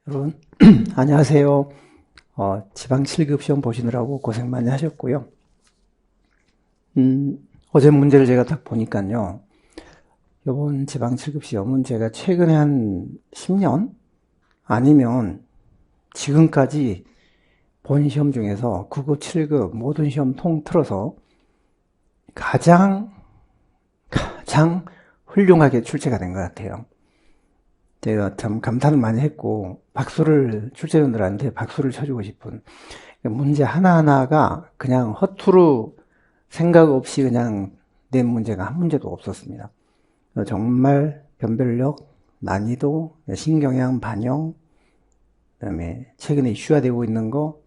여러분, 안녕하세요. 지방 7급 시험 보시느라고 고생 많이 하셨고요. 어제 문제를 제가 딱 보니까요. 이번 지방 7급 시험은 제가 최근에 한 10년? 아니면 지금까지 본 시험 중에서 9급, 7급 모든 시험 통틀어서 가장 훌륭하게 출제가 된 것 같아요. 제가 참 감탄을 많이 했고 출제위원들한테 박수를 쳐주고 싶은 문제 하나하나가 그냥 허투루 생각 없이 그냥 낸 문제가 한 문제도 없었습니다. 정말 변별력, 난이도, 신경향, 반영, 그다음에 최근에 이슈화되고 있는 거,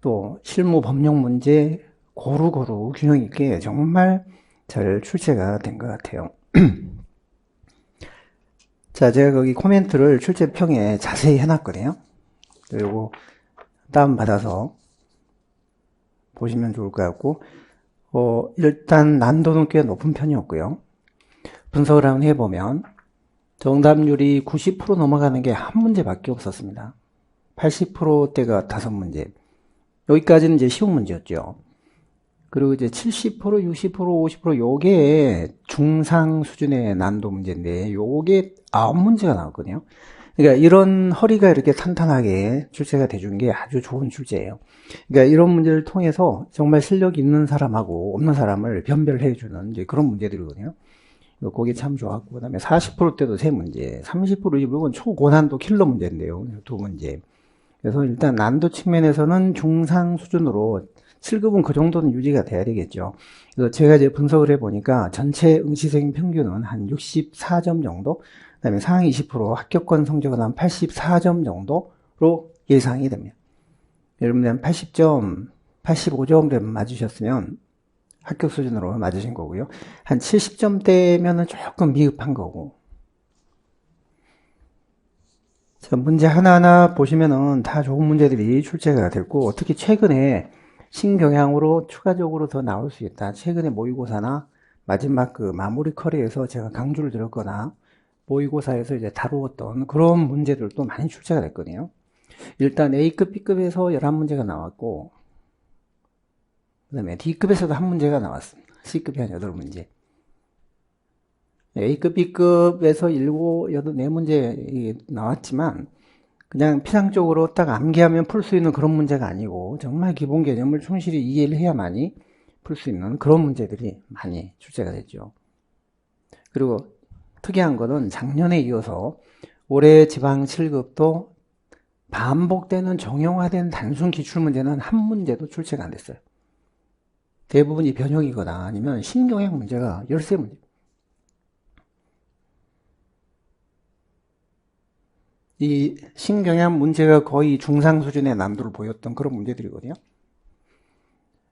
또 실무 법령 문제 고루고루 균형 있게 정말 잘 출제가 된 것 같아요. 자, 제가 거기 코멘트를 출제평에 자세히 해놨거든요. 그리고 다운받아서 보시면 좋을 것 같고, 일단 난도는 꽤 높은 편이었고요. 분석을 한번 해보면 정답률이 90% 넘어가는 게 한 문제밖에 없었습니다. 80%대가 5문제. 여기까지는 이제 쉬운 문제였죠. 그리고 이제 70%, 60%, 50% 요게 중상 수준의 난도 문제인데 요게 9문제가 나왔거든요. 그러니까 이런 허리가 이렇게 탄탄하게 출제가 돼준 게 아주 좋은 출제예요. 그러니까 이런 문제를 통해서 정말 실력 있는 사람하고 없는 사람을 변별해주는 이제 그런 문제들이거든요. 그게 참 좋았고, 그 다음에 40%대도 3문제, 30% 이건 초고난도 킬러 문제인데요. 2문제. 그래서 일단 난도 측면에서는 중상 수준으로 7급은 그 정도는 유지가 돼야 되겠죠. 그래서 제가 이제 분석을 해보니까 전체 응시생 평균은 한 64점 정도, 그 다음에 상위 20% 합격권 성적은 한 84점 정도로 예상이 됩니다. 여러분들 한 80점, 85점 되면 맞으셨으면 합격 수준으로 맞으신 거고요. 한 70점대면은 조금 미흡한 거고. 자, 문제 하나하나 보시면은 다 좋은 문제들이 출제가 됐고, 특히 최근에 신경향으로 추가적으로 더 나올 수 있다. 최근에 모의고사나 마지막 그 마무리 커리에서 제가 강조를 드렸거나 모의고사에서 이제 다루었던 그런 문제들도 많이 출제가 됐거든요. 일단 A급, B급에서 11문제가 나왔고, 그 다음에 D급에서도 한 문제가 나왔습니다. C급이 한 8문제. A급, B급에서 4문제 나왔지만, 그냥 피상적으로 딱 암기하면 풀 수 있는 그런 문제가 아니고, 정말 기본 개념을 충실히 이해를 해야만이 풀 수 있는 그런 문제들이 많이 출제가 됐죠. 그리고 특이한 거는 작년에 이어서 올해 지방 7급도 반복되는 정형화된 단순 기출문제는 한 문제도 출제가 안 됐어요. 대부분이 변형이거나 아니면 신경향 문제가 13문제. 이 신경향 문제가 거의 중상 수준의 난도를 보였던 그런 문제들이거든요.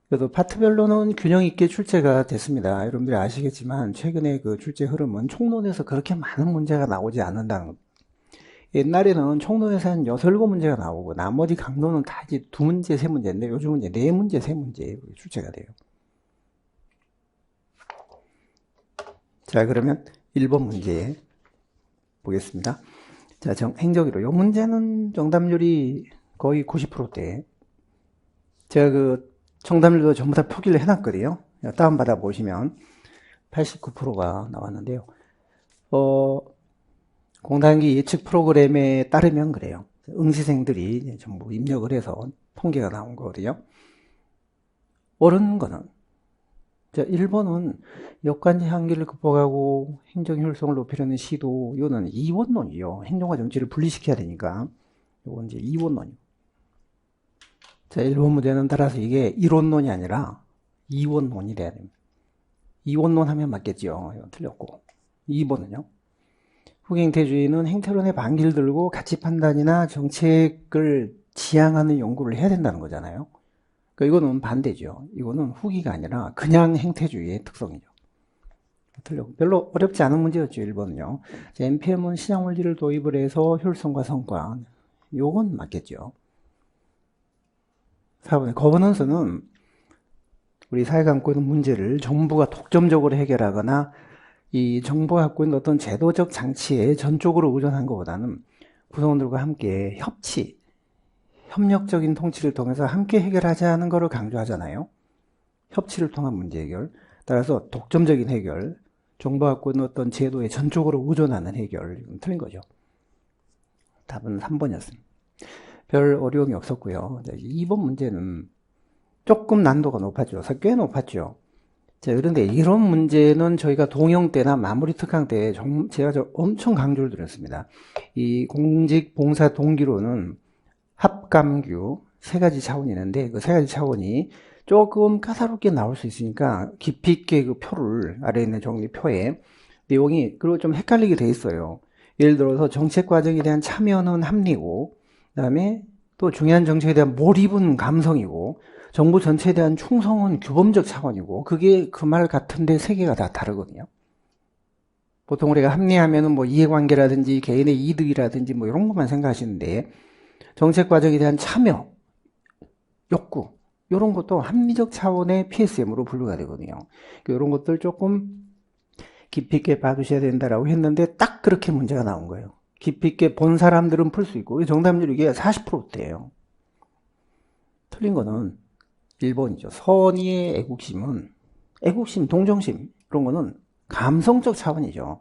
그래서 파트별로는 균형 있게 출제가 됐습니다. 여러분들이 아시겠지만 최근에 그 출제 흐름은 총론에서 그렇게 많은 문제가 나오지 않는다는 겁니다. 옛날에는 총론에서 한 6, 7문제가 나오고 나머지 강론은 다 이제 2문제, 3문제인데 요즘은 이제 4문제, 3문제 출제가 돼요. 자, 그러면 1번 문제 보겠습니다. 자, 행정위로. 이 문제는 정답률이 거의 90%대. 제가 그 정답률도 전부 다 표기를 해놨거든요. 다운받아 보시면 89%가 나왔는데요. 공단기 예측 프로그램에 따르면 그래요. 응시생들이 전부 입력을 해서 통계가 나온 거거든요. 옳은 거는, 자, 1번은 역관제 한계를 극복하고 행정 효율성을 높이려는 시도, 이거는 이원론이요. 행정과 정치를 분리시켜야 되니까. 이건 이제 이원론이요. 자, 1번 문제는 따라서 이게 이론론이 아니라 이원론이 돼야 됩니다. 이원론 하면 맞겠죠. 이건 틀렸고. 2번은요. 후행태주의는 행태론의 반기를 들고 가치 판단이나 정책을 지향하는 연구를 해야 된다는 거잖아요. 그러니까 이거는 반대죠. 이거는 후기가 아니라 그냥 행태주의의 특성이죠. 틀렸고. 별로 어렵지 않은 문제였죠. 1번은요. NPM은 시장물질을 도입을 해서 효율성과 성과. 요건 맞겠죠. 4번에 거버넌스는 우리 사회가 갖고 있는 문제를 정부가 독점적으로 해결하거나 이 정부가 갖고 있는 어떤 제도적 장치에 전적으로 의존한 것보다는 구성원들과 함께 협력적인 통치를 통해서 함께 해결하자는 것을 강조하잖아요. 협치를 통한 문제 해결. 따라서 독점적인 해결, 정부가 갖고 있는 어떤 제도에 전적으로 의존하는 해결. 이건 틀린 거죠. 답은 3번이었습니다. 별 어려움이 없었고요. 2번 문제는 조금 난도가 높았죠. 꽤 높았죠. 자, 그런데 이런 문제는 저희가 동영 때나 마무리 특강 때 제가 엄청 강조를 드렸습니다. 이 공직 봉사 동기로는 합감규 3가지 차원이 있는데 그 3가지 차원이 조금 까다롭게 나올 수 있으니까 깊이 있게 그 표를 아래에 있는 정리표에 내용이 그리고 좀 헷갈리게 돼 있어요. 예를 들어서 정책 과정에 대한 참여는 합리고 그다음에 또 중요한 정책에 대한 몰입은 감성이고 정부 전체에 대한 충성은 규범적 차원이고 그게 그 말 같은데 3개가 다 다르거든요. 보통 우리가 합리하면은 뭐 이해관계라든지 개인의 이득이라든지 뭐 이런 것만 생각하시는데 정책 과정에 대한 참여, 욕구 이런 것도 합리적 차원의 PSM으로 분류가 되거든요. 이런 것들 조금 깊이 있게 봐두셔야 된다라고 했는데 딱 그렇게 문제가 나온 거예요. 깊이 있게 본 사람들은 풀 수 있고 정답률이 이게 40%대예요. 틀린 거는 1번이죠. 선의의 애국심, 동정심 이런 거는 감성적 차원이죠.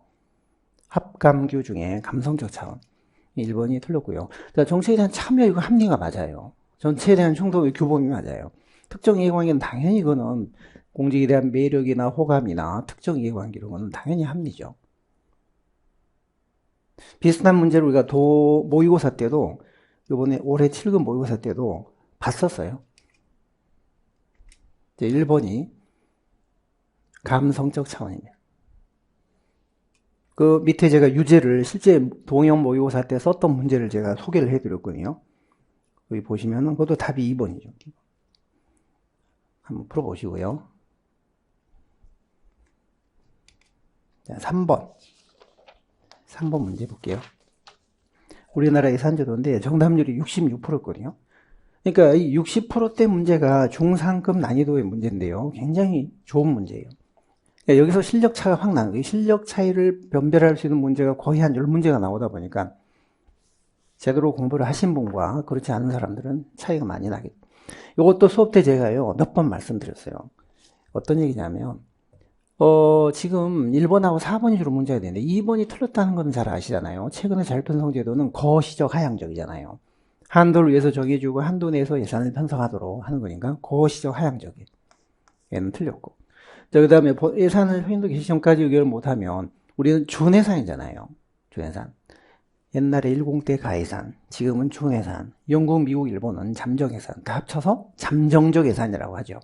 합감규 중에 감성적 차원. 1번이 틀렸고요. 자, 정책에 대한 참여 이거 합리가 맞아요. 전체에 대한 충돌의 규범이 맞아요. 특정 이해관계는 당연히 이거는 공직에 대한 매력이나 호감이나 특정 이해관계 이런 거는 당연히 합리죠. 비슷한 문제를 우리가 모의고사 때도 이번에 올해 7급 모의고사 때도 봤었어요. 1번이 감성적 차원입니다. 그 밑에 제가 유제를 실제 동영 모의고사 때 썼던 문제를 제가 소개를 해드렸거든요. 여기 보시면은 그것도 답이 2번이죠. 한번 풀어보시고요. 자, 3번 문제 볼게요. 우리나라 예산제도인데 정답률이 66%거든요. 그러니까 이 60%대 문제가 중상급 난이도의 문제인데요. 굉장히 좋은 문제예요. 그러니까 여기서 실력 차가 확 나는 거예요. 실력 차이를 변별할 수 있는 문제가 거의 한 10문제가 나오다 보니까 제대로 공부를 하신 분과 그렇지 않은 사람들은 차이가 많이 나겠죠. 이것도 수업 때 제가요 몇 번 말씀드렸어요. 어떤 얘기냐면 지금 1번하고 4번이 주로 문제가 되는데 2번이 틀렸다는 건 잘 아시잖아요. 최근에 자율편성제도는 거시적 하향적이잖아요. 한도를 위해서 정해주고 한도 내에서 예산을 편성하도록 하는 거니까 거시적 하향적이에요. 얘는 틀렸고. 자, 그 다음에 예산을 회원도 개시점까지 의결을 못하면 우리는 준예산이잖아요. 준예산. 옛날에 10대 가예산, 지금은 준예산. 영국, 미국, 일본은 잠정예산. 다 합쳐서 잠정적 예산이라고 하죠.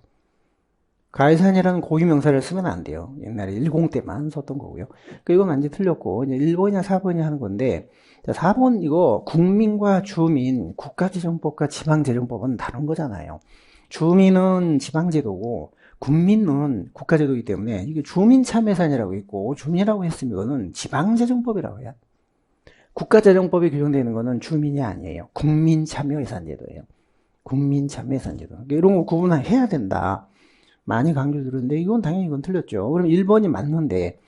가예산이라는 고유명사를 쓰면 안 돼요. 옛날에 10대만 썼던 거고요. 이건 완전히 틀렸고, 이제 1번이냐 4번이냐 하는 건데, 자, 4번 이거 국민과 주민, 국가재정법과 지방재정법은 다른 거잖아요. 주민은 지방제도고, 국민은 국가제도이기 때문에, 이게 주민참여예산이라고 있고, 주민이라고 했으면 이거는 지방재정법이라고 해요. 국가재정법에 규정되는 거는 주민이 아니에요. 국민참여예산제도예요. 국민참여예산제도. 이런 거 구분해야 된다. 많이 강조드렸는데 이건 당연히 이건 틀렸죠. 그럼 1번이 맞는데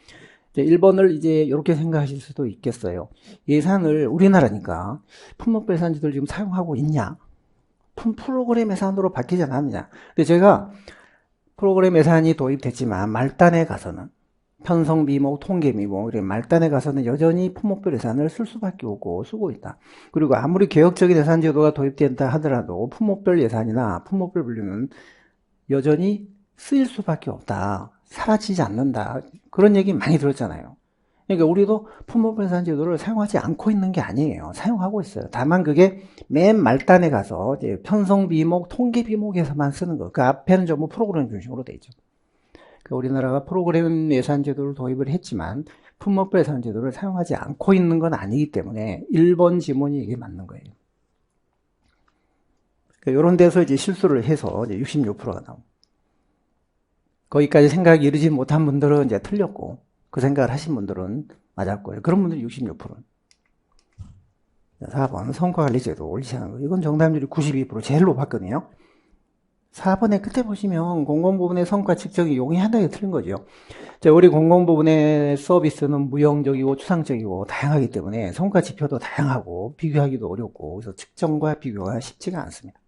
1번을 이제 이렇게 생각하실 수도 있겠어요. 예산을 우리나라니까 품목별 예산제도를 지금 사용하고 있냐? 프로그램 예산으로 바뀌지 않았느냐? 근데 제가 프로그램 예산이 도입됐지만 말단에 가서는 편성 미목, 통계 미목, 말단에 가서는 여전히 품목별 예산을 쓸 수밖에 없고 쓰고 있다. 그리고 아무리 개혁적인 예산제도가 도입된다 하더라도 품목별 예산이나 품목별 분류는 여전히 쓰일 수밖에 없다. 사라지지 않는다. 그런 얘기 많이 들었잖아요. 그러니까 우리도 품목별 예산 제도를 사용하지 않고 있는 게 아니에요. 사용하고 있어요. 다만 그게 맨 말단에 가서 이제 편성 비목, 통계 비목에서만 쓰는 거. 그 앞에는 전부 프로그램 중심으로 돼 있죠. 그러니까 우리나라가 프로그램 예산 제도를 도입을 했지만 품목별 예산 제도를 사용하지 않고 있는 건 아니기 때문에 1번 지문이 이게 맞는 거예요. 그러니까 이런 데서 이제 실수를 해서 이제 66%가 나옵니다. 거기까지 생각이 이르지 못한 분들은 이제 틀렸고, 그 생각을 하신 분들은 맞았고요. 그런 분들이 66%. 4번, 성과관리제도 올리지 않은 거. 이건 정답률이 92%, 제일 높았거든요. 4번의 끝에 보시면 공공부문의 성과 측정이 용이하다고 틀린 거죠. 자, 우리 공공부문의 서비스는 무형적이고 추상적이고 다양하기 때문에 성과 지표도 다양하고 비교하기도 어렵고 그래서 측정과 비교가 쉽지가 않습니다.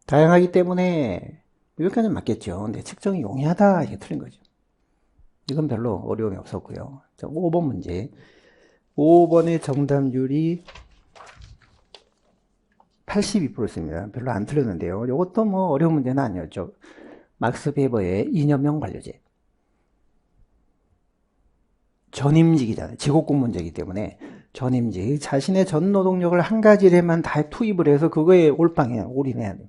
다양하기 때문에 여기까지는 맞겠죠. 근데 측정이 용이하다 이게 틀린 거죠. 이건 별로 어려움이 없었고요. 자, 5번 문제. 5번의 정답률이 82%였습니다. 별로 안 틀렸는데요. 이것도 뭐 어려운 문제는 아니었죠. 막스 베버의 이념형 관료제. 전임직이잖아요. 직업군 문제이기 때문에 전임직. 자신의 전 노동력을 한 가지 일에만 다 투입을 해서 그거에 올인해야 돼요.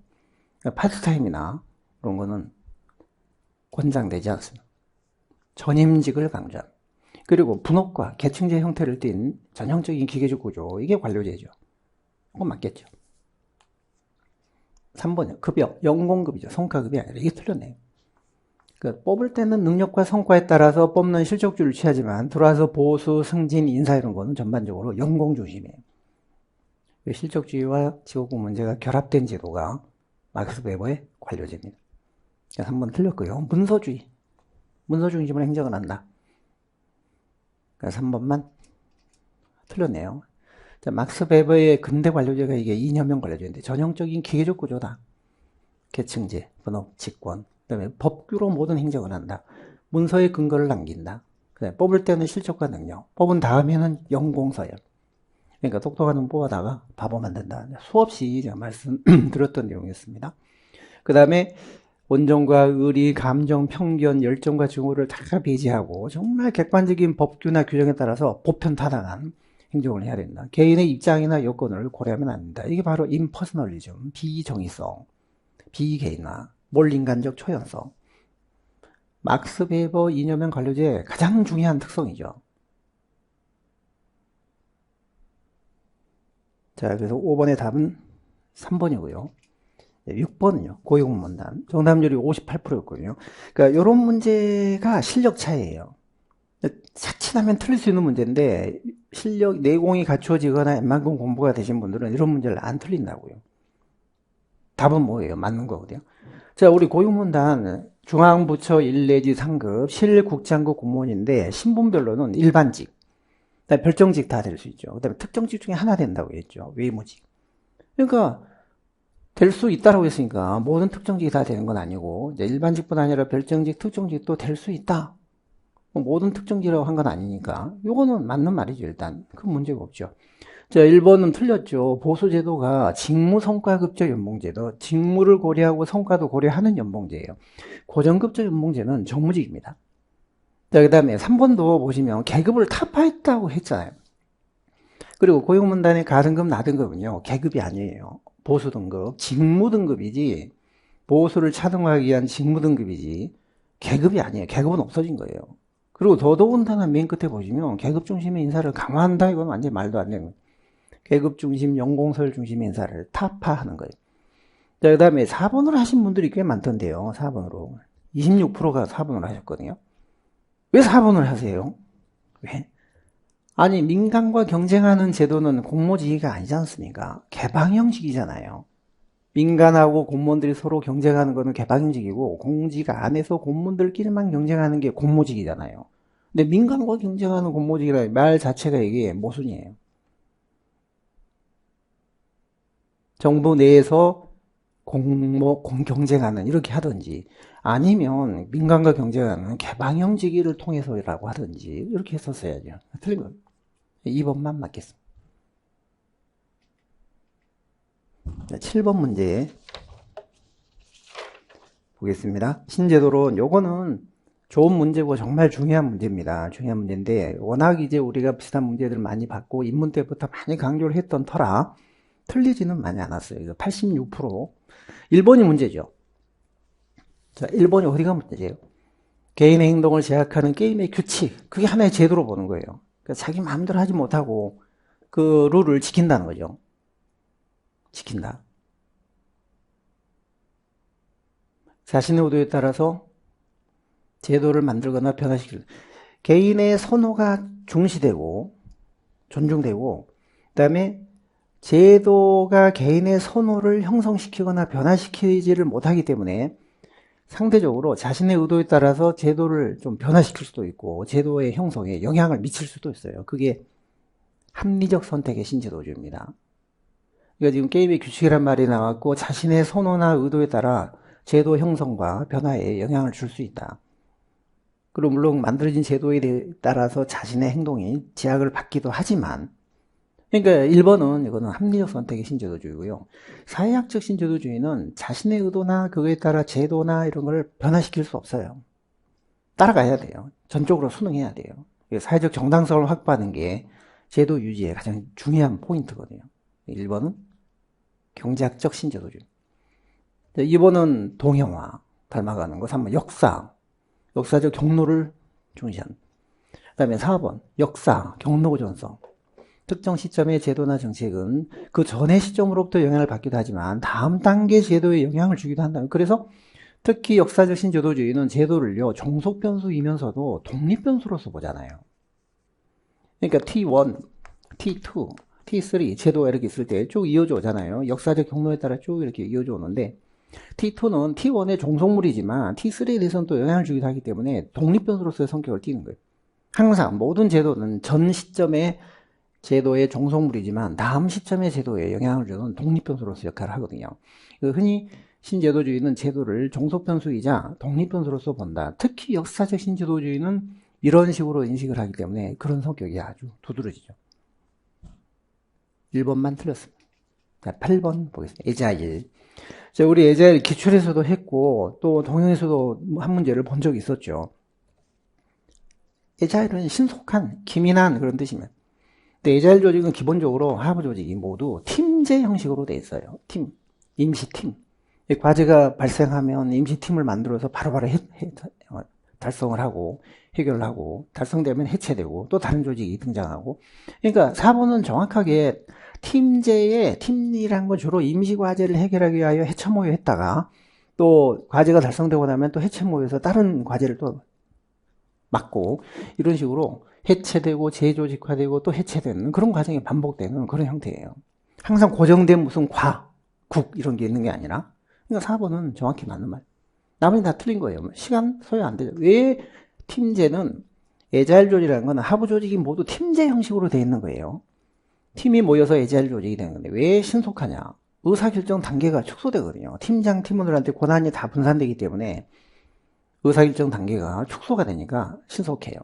그러니까 파트타임이나 이런 거는 권장되지 않습니다. 전임직을 강조합니다. 그리고 분업과 계층제 형태를 띤 전형적인 기계적 구조. 이게 관료제죠. 그건 맞겠죠. 3번이요. 급여, 연공급이죠. 성과급이 아니라. 이게 틀렸네요. 그러니까 뽑을 때는 능력과 성과에 따라서 뽑는 실적주를 취하지만 들어와서 보수, 승진, 인사 이런 거는 전반적으로 연공 중심이에요. 실적주의와 직업군 문제가 결합된 제도가 막스 베버의 관료제입니다. 3번 틀렸고요. 문서주의. 문서 중심으로 행정을 한다. 그러니까 3번만 틀렸네요. 자, 막스 베버의 근대 관료제가 이게 이념형 관료제인데 전형적인 기계적 구조다. 계층제, 분업, 직권, 그다음에 법규로 모든 행정을 한다. 문서의 근거를 남긴다. 그다음에 뽑을 때는 실적과 능력, 뽑은 다음에는 연공서열. 그러니까 똑똑한 놈 뽑아다가 바보 만든다. 수없이 제가 말씀드렸던 내용이었습니다. 그 다음에 온정과 의리, 감정, 편견, 열정과 증오를 다 배제하고 정말 객관적인 법규나 규정에 따라서 보편타당한 행정을 해야 된다. 개인의 입장이나 여건을 고려하면 안 된다. 이게 바로 임퍼스널리즘, 비정의성, 비개인화, 몰인간적 초연성. 막스 베버 이념형 관료제의 가장 중요한 특성이죠. 자, 그래서 5번의 답은 3번이고요. 6번은요, 고용문단. 정답률이 58%였거든요. 그러니까 이런 문제가 실력 차이예요. 자칫하면 틀릴 수 있는 문제인데 실력, 내공이 갖추어지거나 웬만큼 공부가 되신 분들은 이런 문제를 안 틀린다고요. 답은 뭐예요? 맞는 거거든요. 자, 우리 고용문단 중앙부처 1 내지 3급 실국장급 공무원인데 신분별로는 일반직, 그다음에 별정직 다 될 수 있죠. 그다음에 특정직 중에 하나 된다고 했죠. 외무직. 그러니까 될 수 있다라고 했으니까 모든 특정직이 다 되는 건 아니고 이제 일반직뿐 아니라 별정직, 특정직도 될 수 있다. 모든 특정직이라고 한 건 아니니까 이거는 맞는 말이죠. 일단 큰 문제가 없죠. 자, 1번은 틀렸죠. 보수제도가 직무성과급적 연봉제도, 직무를 고려하고 성과도 고려하는 연봉제예요. 고정급적 연봉제는 정무직입니다. 자, 그 다음에 3번도 보시면 계급을 타파했다고 했잖아요. 그리고 고용문단의 가등급, 나등급은요, 계급이 아니에요. 보수 등급, 직무 등급이지, 보수를 차등하기 위한 직무 등급이지, 계급이 아니에요. 계급은 없어진 거예요. 그리고 더더군다나 맨 끝에 보시면 계급 중심의 인사를 강화한다? 이건 완전히 말도 안 되는 거예요. 계급 중심, 연공설 중심의 인사를 타파하는 거예요. 자, 그 다음에 4번으로 하신 분들이 꽤 많던데요. 4번으로. 26%가 4번으로 하셨거든요. 왜 4번을 하세요? 왜? 아니, 민간과 경쟁하는 제도는 공모지기가 아니지 않습니까? 개방형식이잖아요. 민간하고 공무원들이 서로 경쟁하는 거는 개방형식이고 공직 안에서 공무원들끼리만 경쟁하는 게 공모직이잖아요. 근데 민간과 경쟁하는 공모직이라는 말 자체가 이게 모순이에요. 정부 내에서 경쟁하는 이렇게 하든지 아니면 민간과 경쟁하는 개방형직위를 통해서라고 하든지 이렇게 했었어야죠. 틀린 거예요. 2번만 맞겠습니다. 7번 문제 보겠습니다. 신제도론 요거는 좋은 문제고 정말 중요한 문제입니다. 중요한 문제인데 워낙 이제 우리가 비슷한 문제들을 많이 받고 입문 때부터 많이 강조를 했던 터라 틀리지는 많이 않았어요. 86%. 1번이 문제죠. 자, 1번이 어디가 문제예요? 개인의 행동을 제약하는 게임의 규칙. 그게 하나의 제도로 보는 거예요. 그러니까 자기 마음대로 하지 못하고 그 룰을 지킨다는 거죠. 지킨다. 자신의 의도에 따라서 제도를 만들거나 변화시키는 개인의 선호가 중시되고 존중되고 그다음에 제도가 개인의 선호를 형성시키거나 변화시키지를 못하기 때문에 상대적으로 자신의 의도에 따라서 제도를 좀 변화시킬 수도 있고 제도의 형성에 영향을 미칠 수도 있어요. 그게 합리적 선택의 신제도주의입니다. 그러니까 지금 게임의 규칙이란 말이 나왔고 자신의 선호나 의도에 따라 제도 형성과 변화에 영향을 줄 수 있다. 그리고 물론 만들어진 제도에 따라서 자신의 행동이 제약을 받기도 하지만, 그러니까 1번은 이거는 합리적 선택의 신제도주의고요. 사회학적 신제도주의는 자신의 의도나 그거에 따라 제도나 이런 걸 변화시킬 수 없어요. 따라가야 돼요. 전적으로 순응해야 돼요. 사회적 정당성을 확보하는 게 제도 유지의 가장 중요한 포인트거든요. 1번은 경제학적 신제도주의. 2번은 동형화, 닮아가는 거. 3번 역사적 경로를 중시한. 그 다음에 4번 역사, 경로 전성. 특정 시점의 제도나 정책은 그 전의 시점으로부터 영향을 받기도 하지만 다음 단계 제도에 영향을 주기도 한다. 그래서 특히 역사적 신제도주의는 제도를요, 종속 변수이면서도 독립 변수로서 보잖아요. 그러니까 T1, T2, T3 제도가 이렇게 있을 때 쭉 이어져 오잖아요. 역사적 경로에 따라 쭉 이렇게 이어져 오는데 T2는 T1의 종속물이지만 T3에 대해서는 또 영향을 주기도 하기 때문에 독립 변수로서의 성격을 띠는 거예요. 항상 모든 제도는 전 시점의 제도의 종속물이지만 다음 시점의 제도에 영향을 주는 독립변수로서 역할을 하거든요. 흔히 신제도주의는 제도를 종속변수이자 독립변수로서 본다. 특히 역사적 신제도주의는 이런 식으로 인식을 하기 때문에 그런 성격이 아주 두드러지죠. 1번만 틀렸습니다. 자, 8번 보겠습니다. 에자일. 자, 우리 에자일 기출에서도 했고 또 동영에서도 한 문제를 본 적이 있었죠. 에자일은 신속한, 기민한 그런 뜻입니다. 근데 에자일 조직은 기본적으로 하부 조직이 모두 팀제 형식으로 돼 있어요. 팀, 임시팀. 과제가 발생하면 임시팀을 만들어서 바로바로 달성을 하고 해결을 하고 달성되면 해체되고 또 다른 조직이 등장하고. 그러니까 4번은 정확하게 팀제의 팀이란 건 주로 임시 과제를 해결하기 위하여 해체 모여했다가 또 과제가 달성되고 나면 또 해체 모여서 다른 과제를 또 맡고 이런 식으로 해체되고 재조직화되고 또 해체되는 그런 과정이 반복되는 그런 형태예요. 항상 고정된 무슨 국 이런 게 있는 게 아니라. 그러니까 4번은 정확히 맞는 말. 나머지 다 틀린 거예요. 시간 소요 안 되죠. 왜 팀제는 에자일 조직이라는 건 하부 조직이 모두 팀제 형식으로 되어 있는 거예요. 팀이 모여서 에자일 조직이 되는 건데 왜 신속하냐? 의사결정 단계가 축소되거든요. 팀장, 팀원들한테 권한이 다 분산되기 때문에 의사결정 단계가 축소가 되니까 신속해요.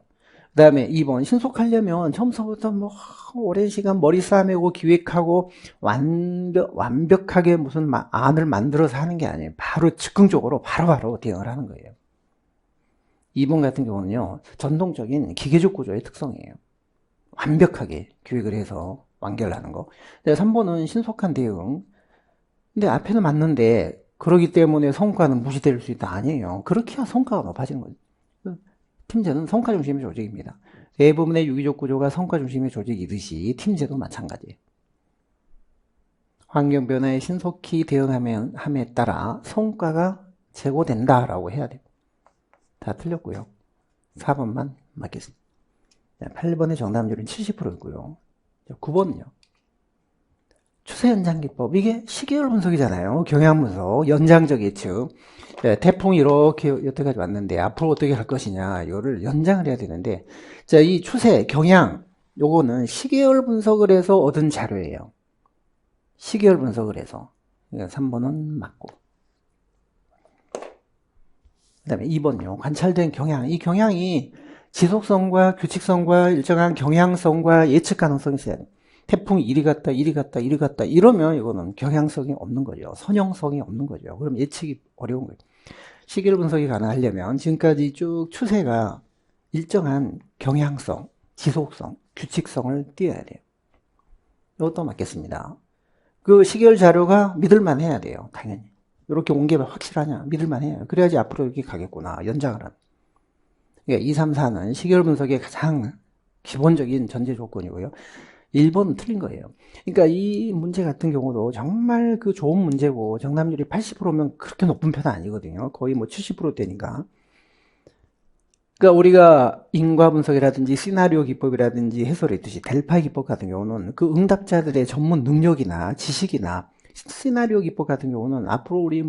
그 다음에 2번, 신속하려면 처음부터 뭐 오랜 시간 머리 싸매고 기획하고 완벽하게 무슨 안을 만들어서 하는 게 아니에요. 바로 즉흥적으로 바로바로 대응을 하는 거예요. 2번 같은 경우는요, 전통적인 기계적 구조의 특성이에요. 완벽하게 기획을 해서 완결하는 거. 3번은 신속한 대응. 근데 앞에는 맞는데 그러기 때문에 성과는 무시될 수 있다. 아니에요. 그렇게 해야 성과가 높아지는 거죠. 팀제는 성과 중심의 조직입니다. 대부분의 유기적 구조가 성과 중심의 조직이듯이 팀제도 마찬가지예요. 환경 변화에 신속히 대응함에 따라 성과가 제고된다라고 해야 돼요. 다 틀렸고요. 4번만 맞겠습니다. 8번의 정답률은 70%이고요. 9번은요. 추세 연장 기법. 이게 시계열 분석이잖아요. 경향 분석, 연장적 예측. 태풍이 이렇게 여태까지 왔는데 앞으로 어떻게 갈 것이냐, 이거를 연장을 해야 되는데, 자, 이 추세, 경향, 요거는 시계열 분석을 해서 얻은 자료예요. 시계열 분석을 해서. 3번은 맞고. 그 다음에 2번요. 관찰된 경향. 이 경향이 지속성과 규칙성과 일정한 경향성과 예측 가능성이 있어야 돼요. 태풍이 이리 갔다 이리 갔다 이리 갔다 이러면 이거는 경향성이 없는 거죠. 선형성이 없는 거죠. 그럼 예측이 어려운 거예요. 시계열 분석이 가능하려면 지금까지 쭉 추세가 일정한 경향성, 지속성, 규칙성을 띄어야 돼요. 이것도 맞겠습니다. 그 시계열 자료가 믿을만 해야 돼요. 당연히. 이렇게 온 게 확실하냐? 믿을만 해요. 그래야지 앞으로 이렇게 가겠구나. 연장을 하는. 그러니까 2, 3, 4는 시계열 분석의 가장 기본적인 전제 조건이고요. 1번은 틀린 거예요. 그러니까 이 문제 같은 경우도 정말 그 좋은 문제고 정답률이 80%면 그렇게 높은 편은 아니거든요. 거의 뭐 70%대니까. 그러니까 우리가 인과 분석이라든지 시나리오 기법이라든지 해설했듯이 델파이 기법 같은 경우는 그 응답자들의 전문 능력이나 지식이나 시나리오 기법 같은 경우는 앞으로 우리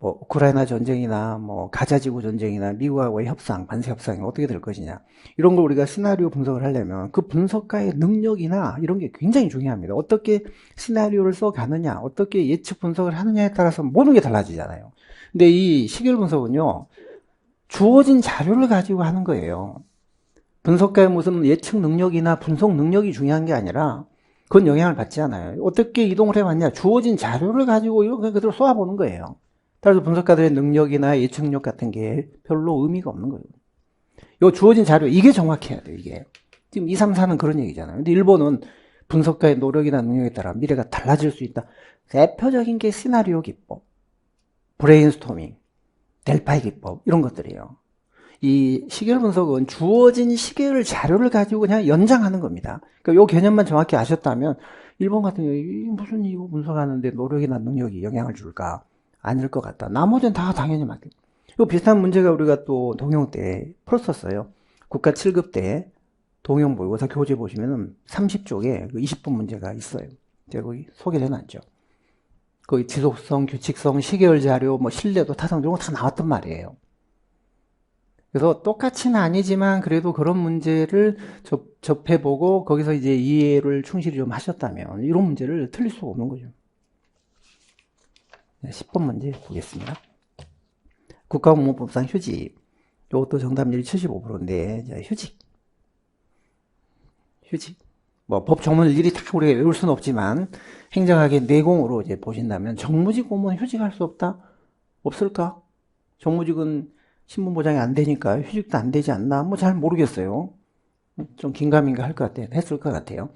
우크라이나 전쟁이나 가자지구 전쟁이나 미국하고의 협상, 관세 협상이 어떻게 될 것이냐. 이런 걸 우리가 시나리오 분석을 하려면 그 분석가의 능력이나 이런 게 굉장히 중요합니다. 어떻게 시나리오를 써가느냐, 어떻게 예측 분석을 하느냐에 따라서 모든 게 달라지잖아요. 근데 이 시계열 분석은요, 주어진 자료를 가지고 하는 거예요. 분석가의 무슨 예측 능력이나 분석 능력이 중요한 게 아니라 그건 영향을 받지 않아요. 어떻게 이동을 해왔냐, 주어진 자료를 가지고 이렇게 그대로 쏘아보는 거예요. 따라서 분석가들의 능력이나 예측 능력 같은 게 별로 의미가 없는 거예요. 요 주어진 자료, 이게 정확해야 돼요, 이게. 지금 2, 3, 4는 그런 얘기잖아요. 근데 일본은 분석가의 노력이나 능력에 따라 미래가 달라질 수 있다. 대표적인 게 시나리오 기법, 브레인스토밍, 델파이 기법, 이런 것들이에요. 이 시계열 분석은 주어진 시계열 자료를 가지고 그냥 연장하는 겁니다. 그러니까 요 개념만 정확히 아셨다면, 일본 같은 경우에 무슨 이거 분석하는데 노력이나 능력이 영향을 줄까? 아닐 것 같다. 나머지는 다 당연히 맞겠다. 이 비슷한 문제가 우리가 또 동영 때 풀었었어요. 국가 7급 때 동영 모의고사 교재 보시면은 30쪽에 20분 문제가 있어요. 제가 거기 소개를 해놨죠. 거기 지속성, 규칙성, 시계열 자료, 신뢰도, 타성 이런 거 다 나왔단 말이에요. 그래서 똑같이는 아니지만 그래도 그런 문제를 접해보고 거기서 이제 이해를 충실히 좀 하셨다면 이런 문제를 틀릴 수가 없는 거죠. 10번 문제 보겠습니다. 국가공무법상 휴직. 이것도 정답률이 75%인데, 휴직. 법 조문을 일일이 다 우리가 외울 수는 없지만, 행정학의 내공으로 이제 보신다면, 정무직 공무원 휴직할 수 없다? 없을까? 정무직은 신분 보장이 안 되니까 휴직도 안 되지 않나? 잘 모르겠어요. 좀 긴가민가 할 것 같아요. 했을 것 같아요.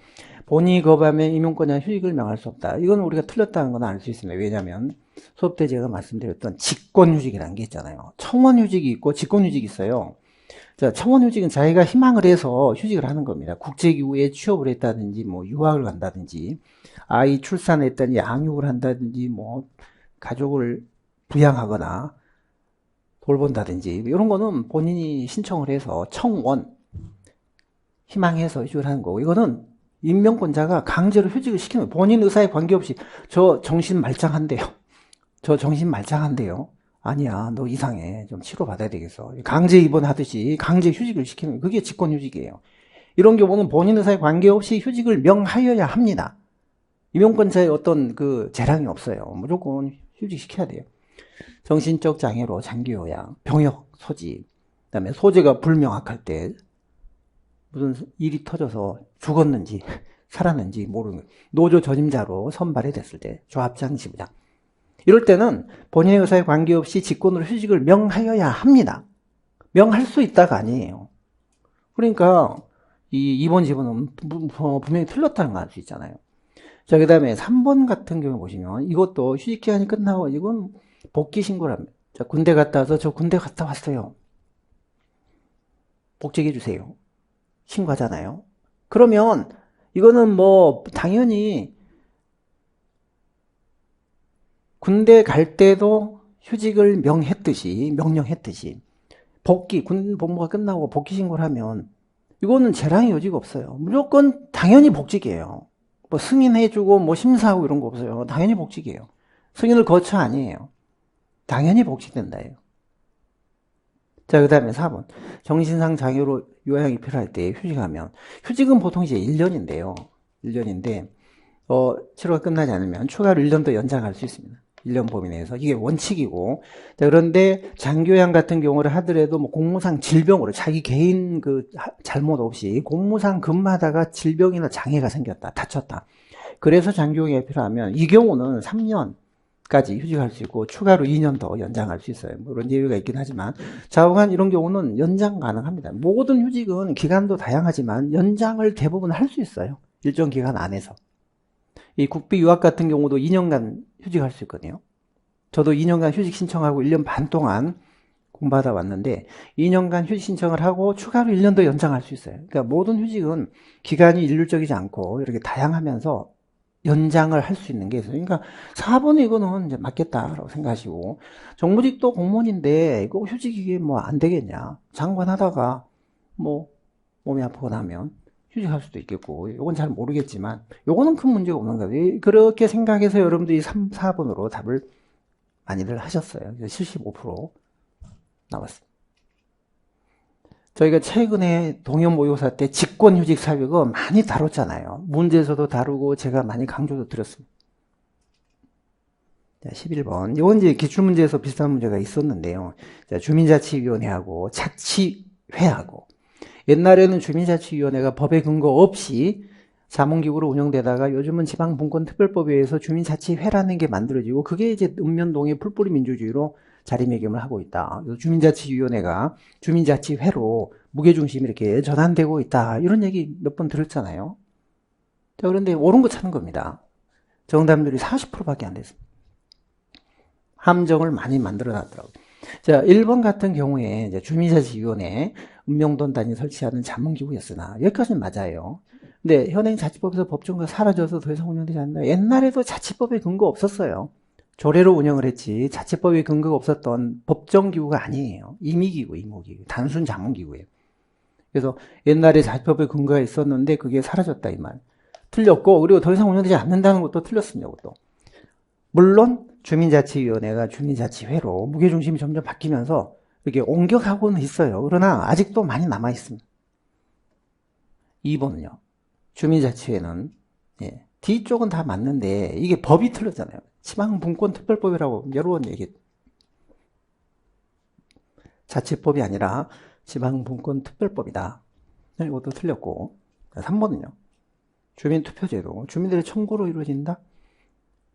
본인이 거부하면 임용권자 휴직을 명할 수 없다. 이건 우리가 틀렸다는 건 알 수 있습니다. 왜냐하면 수업 때 제가 말씀드렸던 직권휴직이라는 게 있잖아요. 청원휴직이 있고 직권휴직이 있어요. 자, 청원휴직은 자기가 희망을 해서 휴직을 하는 겁니다. 국제기구에 취업을 했다든지, 유학을 간다든지, 아이 출산했다든지, 양육을 한다든지, 가족을 부양하거나 돌본다든지, 이런 거는 본인이 신청을 해서 청원, 희망해서 휴직을 하는 거고, 이거는 임명권자가 강제로 휴직을 시키는 거예요. 본인 의사에 관계없이 저 정신 말짱한데요. 아니야, 너 이상해. 좀 치료받아야 되겠어. 강제 입원하듯이 강제 휴직을 시키는 거예요. 그게 직권휴직이에요. 이런 경우는 본인 의사에 관계없이 휴직을 명하여야 합니다. 임용권자의 어떤 재량이 없어요. 무조건 휴직시켜야 돼요. 정신적 장애로 장기요양, 병역 소집, 그다음에 소재가 불명확할 때 무슨 일이 터져서 죽었는지 살았는지 모르는 거예요. 노조 전임자로 선발이 됐을 때, 조합장, 지부장. 이럴 때는 본인의 의사에 관계없이 직권으로 휴직을 명하여야 합니다. 명할 수 있다가 아니에요. 그러니까 이 2번 지분은 분명히 틀렸다는 걸 알 수 있잖아요. 자, 그 다음에 3번 같은 경우 보시면 이것도 휴직 기한이 끝나고 이건 복귀 신고를 합니다. 자, 군대 갔다 와서 저 군대 갔다 왔어요. 복직해 주세요. 신고하잖아요. 그러면 이거는 당연히 군대 갈 때도 휴직을 명령했듯이 복귀, 군 복무가 끝나고 복귀 신고를 하면 이거는 재량의 여지가 없어요. 무조건 당연히 복직이에요. 승인해주고 심사하고 이런 거 없어요. 당연히 복직이에요. 승인을 거쳐 아니에요. 당연히 복직된다예요. 자, 그 다음에 4번. 정신상 장애로 요양이 필요할 때 휴직하면, 휴직은 보통 이제 1년인데요. 1년인데, 치료가 끝나지 않으면 추가로 1년 더 연장할 수 있습니다. 1년 범위 내에서. 이게 원칙이고. 자, 그런데 장교양 같은 경우를 하더라도 공무상 질병으로 자기 개인 잘못 없이 공무상 근무하다가 질병이나 장애가 생겼다. 다쳤다. 그래서 장교양이 필요하면 이 경우는 3년까지 휴직할 수 있고 추가로 2년 더 연장할 수 있어요. 이런 예외가 있긴 하지만 좌우간 이런 경우는 연장 가능합니다. 모든 휴직은 기간도 다양하지만 연장을 대부분 할 수 있어요. 일정 기간 안에서. 이 국비 유학 같은 경우도 2년간 휴직할 수 있거든요. 저도 2년간 휴직 신청하고 1년 반 동안 공부하다 왔는데 2년간 휴직 신청을 하고 추가로 1년 더 연장할 수 있어요. 그러니까 모든 휴직은 기간이 일률적이지 않고 이렇게 다양하면서 연장을 할 수 있는 게 있어요. 그러니까 4번 이거는 이제 맞겠다라고 생각하시고, 정무직도 공무원인데 이거 휴직 이게 뭐 안 되겠냐. 장관 하다가 뭐 몸이 아프거나 하면 휴직할 수도 있겠고, 이건 잘 모르겠지만 요거는 큰 문제가 없는 거예요. 그렇게 생각해서 여러분들이 3, 4번으로 답을 많이들 하셨어요. 75% 나왔습니다. 저희가 최근에 동해모의고사 때 직권휴직 사유가 많이 다뤘잖아요. 문제에서도 다루고 제가 많이 강조도 드렸습니다. 자, 11번. 이건 이제 기출문제에서 비슷한 문제가 있었는데요. 자, 주민자치위원회하고 자치회하고, 옛날에는 주민자치위원회가 법에 근거 없이 자문기구로 운영되다가 요즘은 지방분권특별법에 의해서 주민자치회라는 게 만들어지고, 그게 이제 읍면동의 풀뿌리 민주주의로 자리매김을 하고 있다. 그래서 주민자치위원회가 주민자치회로 무게중심이 이렇게 전환되고 있다. 이런 얘기 몇 번 들었잖아요. 자, 그런데 옳은 거 찾는 겁니다. 정답률이 40%밖에 안 됐습니다. 함정을 많이 만들어 놨더라고요. 자, 1번 같은 경우에 이제 주민자치위원회 읍명동 단위 설치하는 자문기구였으나, 여기까지는 맞아요. 근데 현행 자치법에서 법정가 사라져서 더 이상 운영되지 않는다. 옛날에도 자치법에 근거 없었어요. 조례로 운영을 했지 자치법에 근거가 없었던 법정기구가 아니에요. 임의기구, 임무기구, 단순 자문기구예요. 그래서 옛날에 자치법에 근거가 있었는데 그게 사라졌다 이 말. 틀렸고, 그리고 더 이상 운영되지 않는다는 것도 틀렸습니다. 이것도. 물론 주민자치위원회가 주민자치회로 무게중심이 점점 바뀌면서 이렇게 옮겨가고는 있어요. 그러나 아직도 많이 남아있습니다. 2번은요. 주민자치회는 뒤쪽은 다 맞는데 이게 법이 틀렸잖아요. 지방분권특별법이라고 여러 번 얘기했죠. 자치법이 아니라 지방분권특별법이다. 이것도 틀렸고. 3번은요. 주민투표제도. 주민들의 청구로 이루어진다.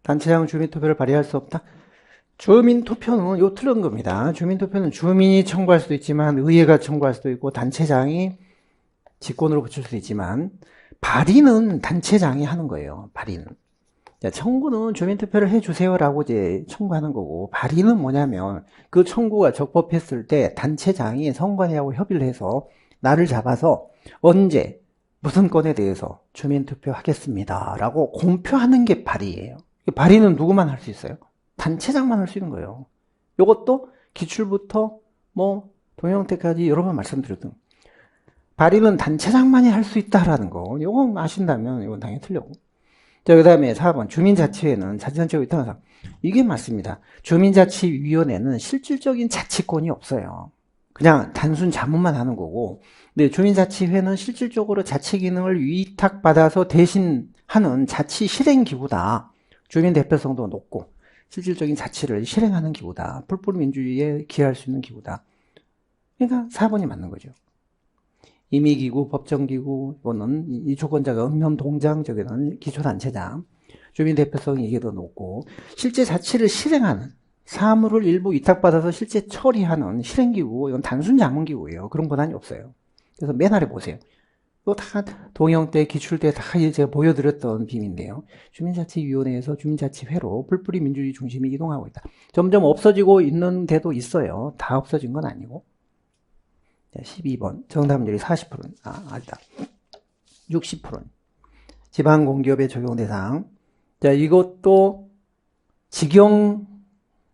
단체장은 주민투표를 발의할 수 없다. 주민투표는 이거 틀린 겁니다. 주민투표는 주민이 청구할 수도 있지만 의회가 청구할 수도 있고 단체장이 직권으로 붙일 수도 있지만 발의는 단체장이 하는 거예요. 발의는. 자, 청구는 주민투표를 해주세요라고 이제 청구하는 거고, 발의는 뭐냐면 그 청구가 적법했을 때 단체장이 선관위하고 협의를 해서 날을 잡아서 언제 무슨 건에 대해서 주민투표 하겠습니다라고 공표하는 게 발의예요. 발의는 누구만 할 수 있어요? 단체장만 할 수 있는 거예요. 이것도 기출부터 뭐 동영태까지 여러 번 말씀드렸던, 발의는 단체장만이 할 수 있다라는 거, 이거 아신다면 이건 당연히 틀렸고. 자, 그 다음에 4번. 주민자치회는 자치단체가 있다는 사람. 이게 맞습니다. 주민자치위원회는 실질적인 자치권이 없어요. 그냥 단순 자문만 하는 거고, 근데 주민자치회는 실질적으로 자치 기능을 위탁받아서 대신 하는 자치 실행기구다. 주민 대표성도 높고, 실질적인 자치를 실행하는 기구다. 풀뿌리 민주주의에 기여할 수 있는 기구다. 그러니까 4번이 맞는 거죠. 임의기구, 법정기구, 이거는 이 조건자가 읍면동장, 저기는 기초단체장, 주민대표성이 이게 더 높고, 실제 자치를 실행하는, 사무를 일부 위탁받아서 실제 처리하는 실행기구, 이건 단순 자문기구예요. 그런 권한이 없어요. 그래서 맨 아래 보세요. 이거 다 동영 때, 기출 때 다 제가 보여드렸던 빔인데요. 주민자치위원회에서 주민자치회로 풀뿌리 민주주의 중심이 이동하고 있다. 점점 없어지고 있는 데도 있어요. 다 없어진 건 아니고. 12번. 정답률이 40%. 아니다. 60%. 지방공기업의 적용 대상. 자, 이것도 직영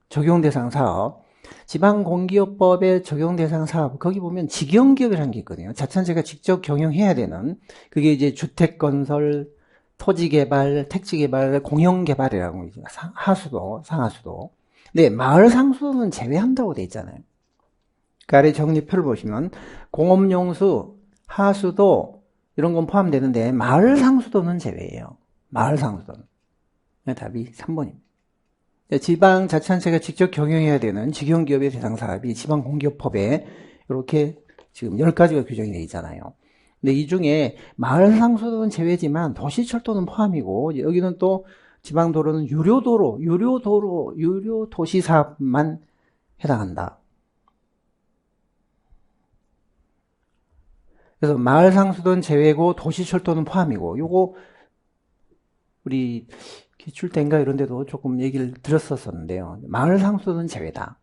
적용 대상 사업. 지방공기업법의 적용 대상 사업. 거기 보면 직영기업이라는 게 있거든요. 자치단체가 직접 경영해야 되는. 그게 이제 주택건설, 토지개발, 택지개발, 공영개발이라고 이제 하수도, 상하수도. 근데 마을상수도는 제외한다고 돼 있잖아요. 아래 정리표를 보시면 공업용수, 하수도 이런 건 포함되는데 마을상수도는 제외예요. 마을상수도는. 답이 3번입니다. 지방자치단체가 직접 경영해야 되는 직영기업의 대상 사업이 지방공기업법에 이렇게 지금 10가지가 규정이 되어 있잖아요. 근데 이 중에 마을상수도는 제외지만 도시철도는 포함이고, 여기는 또 지방도로는 유료도로, 유료도시사업만 해당한다. 그래서 마을상수도는 제외고 도시철도는 포함이고, 요거 우리 기출 때인가 이런 데도 조금 얘기를 드렸었는데요. 마을상수도는 제외다.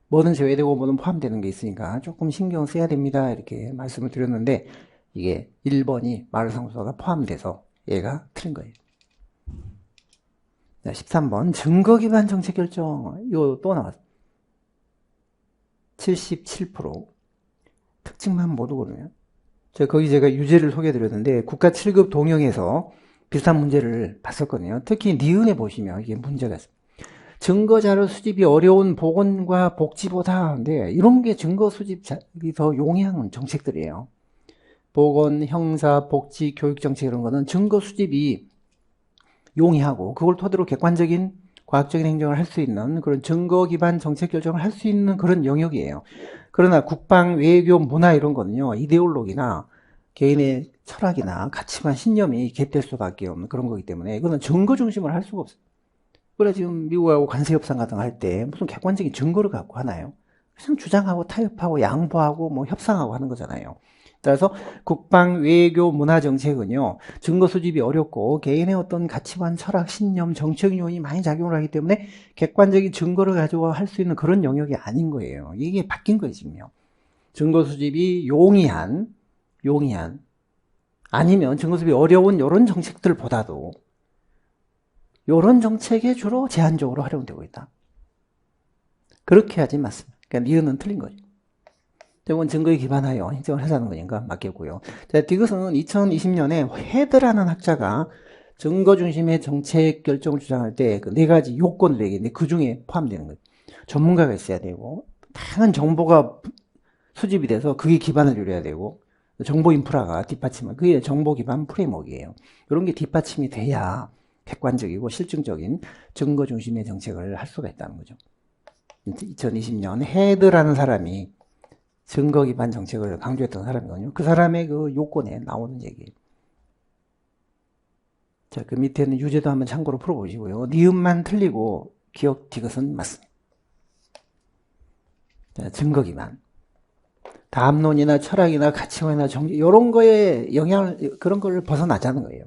뭐는 제외되고 뭐는 포함되는 게 있으니까 조금 신경 써야 됩니다. 이렇게 말씀을 드렸는데, 이게 1번이 마을상수도가 포함돼서 얘가 틀린 거예요. 자, 13번 증거 기반 정책 결정. 이거 또 나왔어. 77%. 특징만 모두 고르면. 거기 제가 유제를 소개해드렸는데 국가 7급 동영에서 비슷한 문제를 봤었거든요. 특히 니은에 보시면 이게 문제가 있습니다. 증거자료 수집이 어려운 보건과 복지보다, 근데 이런 게 증거 수집이 더 용이한 정책들이에요. 보건, 형사, 복지, 교육 정책 이런 거는 증거 수집이 용이하고 그걸 토대로 객관적인 과학적인 행정을 할 수 있는 그런 증거 기반 정책 결정을 할 수 있는 그런 영역이에요. 그러나 국방, 외교, 문화 이런 거는요, 이데올로기나 개인의 철학이나 가치관, 신념이 개입될 수밖에 없는 그런 거기 때문에 이거는 증거 중심을 할 수가 없어요. 그래 지금 미국하고 관세 협상 같은 거 할 때 무슨 객관적인 증거를 갖고 하나요? 그냥 주장하고 타협하고 양보하고 뭐 협상하고 하는 거잖아요. 따라서 국방, 외교, 문화 정책은요, 증거 수집이 어렵고 개인의 어떤 가치관, 철학, 신념, 정책 요인이 많이 작용을 하기 때문에 객관적인 증거를 가지고 할 수 있는 그런 영역이 아닌 거예요. 이게 바뀐 거예요, 지금요. 증거 수집이 용이한 아니면 증거 수집이 어려운 이런 정책들보다도 이런 정책에 주로 제한적으로 활용되고 있다. 그렇게 하지 맞습니다. 그러니까 니은은 틀린 거죠. 대부분 증거에 기반하여 행정을 하자는 거니까 맞겠고요. 자, 디귿은 2020년에 헤드라는 학자가 증거 중심의 정책 결정을 주장할 때 그 네 가지 요건을 얘기했는데 그 중에 포함되는 거예요. 전문가가 있어야 되고 다양한 정보가 수집이 돼서 그게 기반을 이뤄야 되고 정보 인프라가 뒷받침을, 그게 정보 기반 프레임워크예요. 이런 게 뒷받침이 돼야 객관적이고 실증적인 증거 중심의 정책을 할 수가 있다는 거죠. 2020년 헤드라는 사람이 증거 기반 정책을 강조했던 사람이거든요. 그 사람의 그 요건에 나오는 얘기예요. 자, 그 밑에는 유제도 한번 참고로 풀어보시고요. 니은만 틀리고 기억 디귿은 맞습니다. 자, 증거 기반. 담론이나 철학이나 가치관이나 정치 이런 거에 영향을, 그런 걸 벗어나자는 거예요.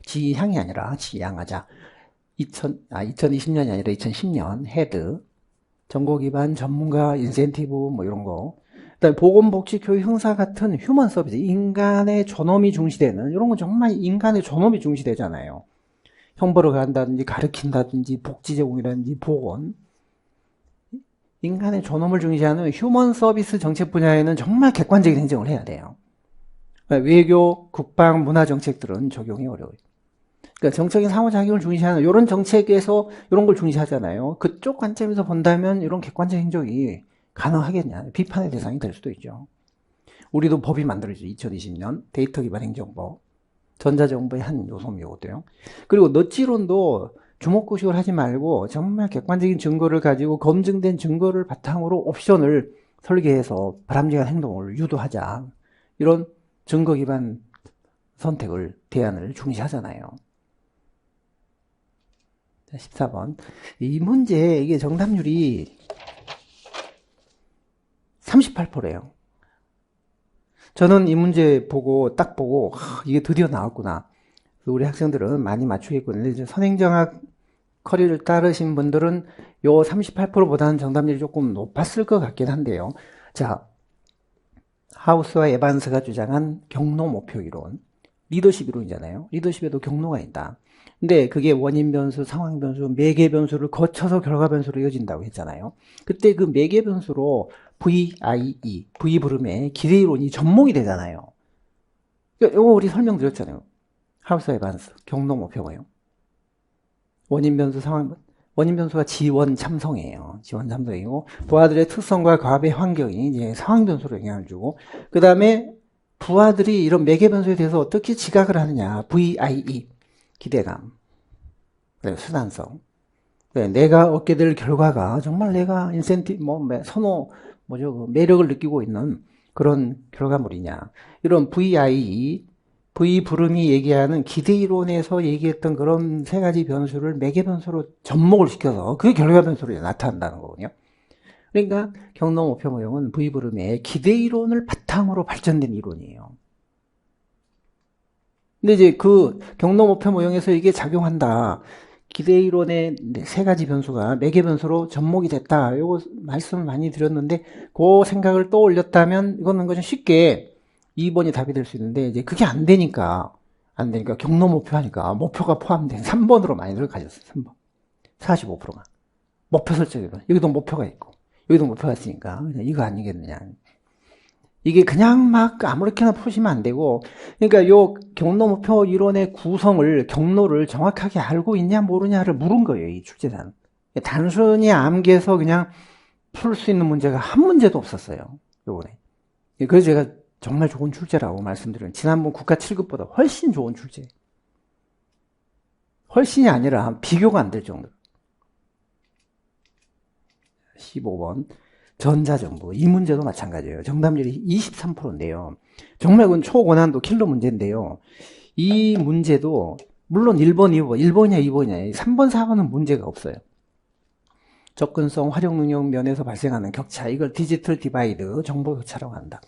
지향이 아니라 지향하자. 2020년이 아니라 2010년 헤드. 정보 기반 전문가 인센티브 뭐 이런 거. 그다음에 보건복지 교육 형사 같은 휴먼 서비스, 인간의 존엄이 중시되는 이런 건 정말 인간의 존엄이 중시되잖아요. 형벌을 간다든지 가르친다든지 복지 제공이라든지 보건, 인간의 존엄을 중시하는 휴먼 서비스 정책 분야에는 정말 객관적인 행정을 해야 돼요. 외교, 국방, 문화 정책들은 적용이 어려워요. 그러니까 정책인 상호작용을 중시하는 이런 정책에서 이런 걸 중시하잖아요. 그쪽 관점에서 본다면 이런 객관적 행정이 가능하겠냐, 비판의 대상이 될 수도 있죠. 우리도 법이 만들어지죠. 2020년 데이터 기반 행정법, 전자정보의 한 요소입니다. 그리고 너찌론도 주먹구식을 하지 말고 정말 객관적인 증거를 가지고 검증된 증거를 바탕으로 옵션을 설계해서 바람직한 행동을 유도하자, 이런 증거 기반 선택을, 대안을 중시하잖아요. 14번. 이 문제, 이게 정답률이 38%예요. 저는 이 문제 딱 보고 이게 드디어 나왔구나. 우리 학생들은 많이 맞추겠군요. 이제 선행정학 커리를 따르신 분들은 요 38%보다는 정답률이 조금 높았을 것 같긴 한데요. 자, 하우스와 에반스가 주장한 경로 목표 이론, 리더십 이론이잖아요. 리더십에도 경로가 있다. 근데 그게 원인 변수, 상황 변수, 매개 변수를 거쳐서 결과 변수로 이어진다고 했잖아요. 그때 그 매개 변수로 VIE, V 부름의 기대 이론이 접목이 되잖아요. 이거 우리 설명드렸잖아요. 하우스 에반스, 경로 목표가요. 원인 변수, 상황, 원인 변수가 지원 참성이에요. 지원 참성이고, 부하들의 특성과 과업의 환경이 이제 상황 변수로 영향을 주고, 그 다음에 부하들이 이런 매개 변수에 대해서 어떻게 지각을 하느냐. VIE, 기대감, 수단성. 내가 얻게 될 결과가 정말 내가 인센티브, 선호, 매력을 느끼고 있는 그런 결과물이냐. 이런 VIE, V 부름이 얘기하는 기대 이론에서 얘기했던 그런 세 가지 변수를 매개 변수로 접목을 시켜서 그게 결과 변수로 나타난다는 거거든요. 그러니까 경로 목표 모형은 V 부름의 기대 이론을 바탕으로 발전된 이론이에요. 근데 이제 그 경로 목표 모형에서 이게 작용한다. 기대 이론의 세 가지 변수가 매개 변수로 접목이 됐다. 요거 말씀을 많이 드렸는데 그 생각을 떠올렸다면 이거는 좀 쉽게 2번이 답이 될 수 있는데 이제 그게 안 되니까 경로 목표 하니까 목표가 포함된 3번으로 많이들 가셨어요. 3번. 45%가. 목표 설정이고, 여기도 목표가 있고, 여기도 목표가 있으니까, 이거 아니겠느냐. 이게 그냥 막 아무렇게나 푸시면 안 되고, 그러니까 요 경로 목표 이론의 구성을, 경로를 정확하게 알고 있냐, 모르냐를 물은 거예요, 이 출제자는. 단순히 암기해서 그냥 풀 수 있는 문제가 한 문제도 없었어요, 요번에. 그래서 제가 정말 좋은 출제라고 말씀드려요. 지난번 국가 7급보다 훨씬 좋은 출제. 훨씬이 아니라 비교가 안 될 정도. 15번. 전자정보. 이 문제도 마찬가지예요. 정답률이 23%인데요. 정말 그건 초고난도 킬러 문제인데요. 이 문제도 물론 1번, 2번, 1번이냐 2번이냐 3번, 4번은 문제가 없어요. 접근성, 활용 능력 면에서 발생하는 격차. 이걸 디지털 디바이드, 정보 격차라고 한다.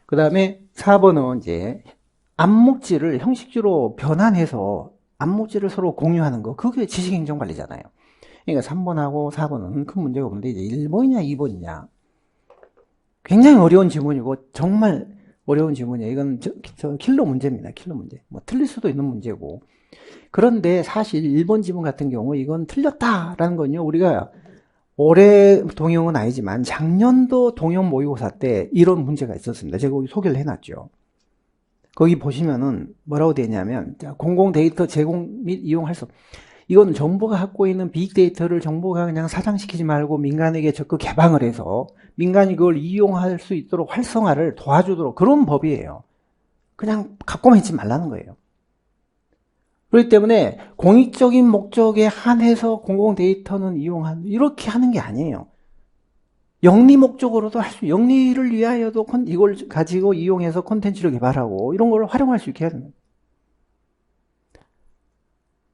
그 다음에 4번은 이제 암묵지를 형식지로 변환해서 암묵지를 서로 공유하는 거. 그게 지식행정관리잖아요. 그러니까 3번하고 4번은 큰 문제가 없는데 이제 1번이냐 2번이냐. 굉장히 어려운 지문이고 정말 어려운 지문이에요. 이건 저 킬러 문제입니다. 킬러 문제. 뭐 틀릴 수도 있는 문제고. 그런데 사실 1번 지문 같은 경우 이건 틀렸다라는 건요. 우리가 올해 동영은 아니지만 작년도 동영 모의고사 때 이런 문제가 있었습니다. 제가 거기 소개를 해놨죠. 거기 보시면은 뭐라고 되어 있냐면 공공 데이터 제공 및 이용할 수 이건 정부가 갖고 있는 빅데이터를 정부가 그냥 사장시키지 말고 민간에게 적극 개방을 해서 민간이 그걸 이용할 수 있도록 활성화를 도와주도록 그런 법이에요. 그냥 갖고만 있지 말라는 거예요. 그렇기 때문에 공익적인 목적에 한해서 공공 데이터는 이렇게 하는 게 아니에요. 영리 목적으로도 영리를 위하여도 이걸 가지고 이용해서 콘텐츠를 개발하고 이런 걸 활용할 수 있게 해야 됩니다.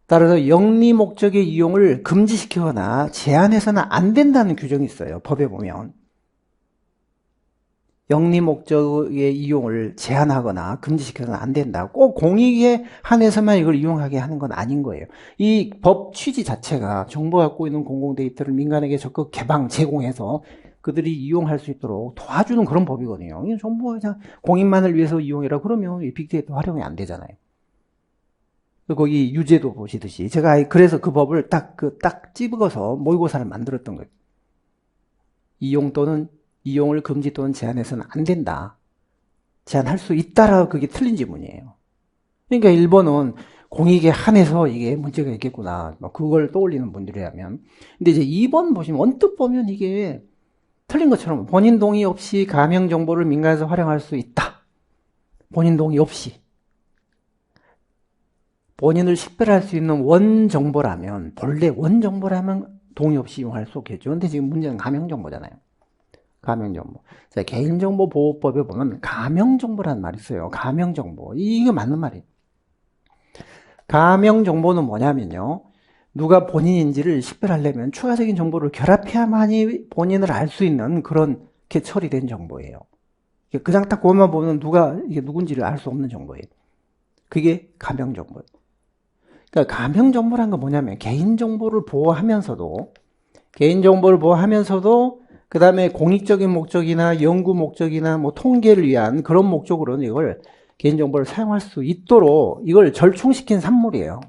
따라서 영리 목적의 이용을 금지시키거나 제한해서는 안 된다는 규정이 있어요. 법에 보면. 영리 목적의 이용을 제한하거나 금지시켜서는 안 된다. 꼭 공익에 한해서만 이걸 이용하게 하는 건 아닌 거예요. 이 법 취지 자체가 정부가 갖고 있는 공공 데이터를 민간에게 적극 개방, 제공해서 그들이 이용할 수 있도록 도와주는 그런 법이거든요. 정부가 그냥 공익만을 위해서 이용해라 그러면 이 빅데이터 활용이 안 되잖아요. 거기 유죄도 보시듯이 제가 그래서 그 법을 딱 집어서 모의고사를 만들었던 거예요. 이용 또는 이용을 금지 또는 제한해서는 안 된다. 제한할 수 있다라 그게 틀린 지문이에요. 그러니까 1번은 공익에 한해서 이게 문제가 있겠구나. 그걸 떠올리는 분들이라면. 근데 이제 2번 보시면 언뜻 보면 이게 틀린 것처럼 본인 동의 없이 가명 정보를 민간에서 활용할 수 있다. 본인 동의 없이. 본인을 식별할 수 있는 원 정보라면, 본래 원 정보라면 동의 없이 이용할 수 없겠죠. 근데 지금 문제는 가명 정보잖아요. 가명 정보. 자, 개인정보 보호법에 보면 가명 정보라는 말이 있어요. 가명 정보. 이거 맞는 말이에요. 가명 정보는 뭐냐면요. 누가 본인인지를 식별하려면 추가적인 정보를 결합해야만이 본인을 알 수 있는 그런 게 처리된 정보예요. 그냥 딱 그것만 보면 이게 누군지를 알 수 없는 정보예요. 그게 가명 정보예요. 그러니까 가명 정보란 건 뭐냐면 개인정보를 보호하면서도 그 다음에 공익적인 목적이나 연구 목적이나 뭐 통계를 위한 그런 목적으로는 이걸 개인정보를 사용할 수 있도록 이걸 절충시킨 산물이에요.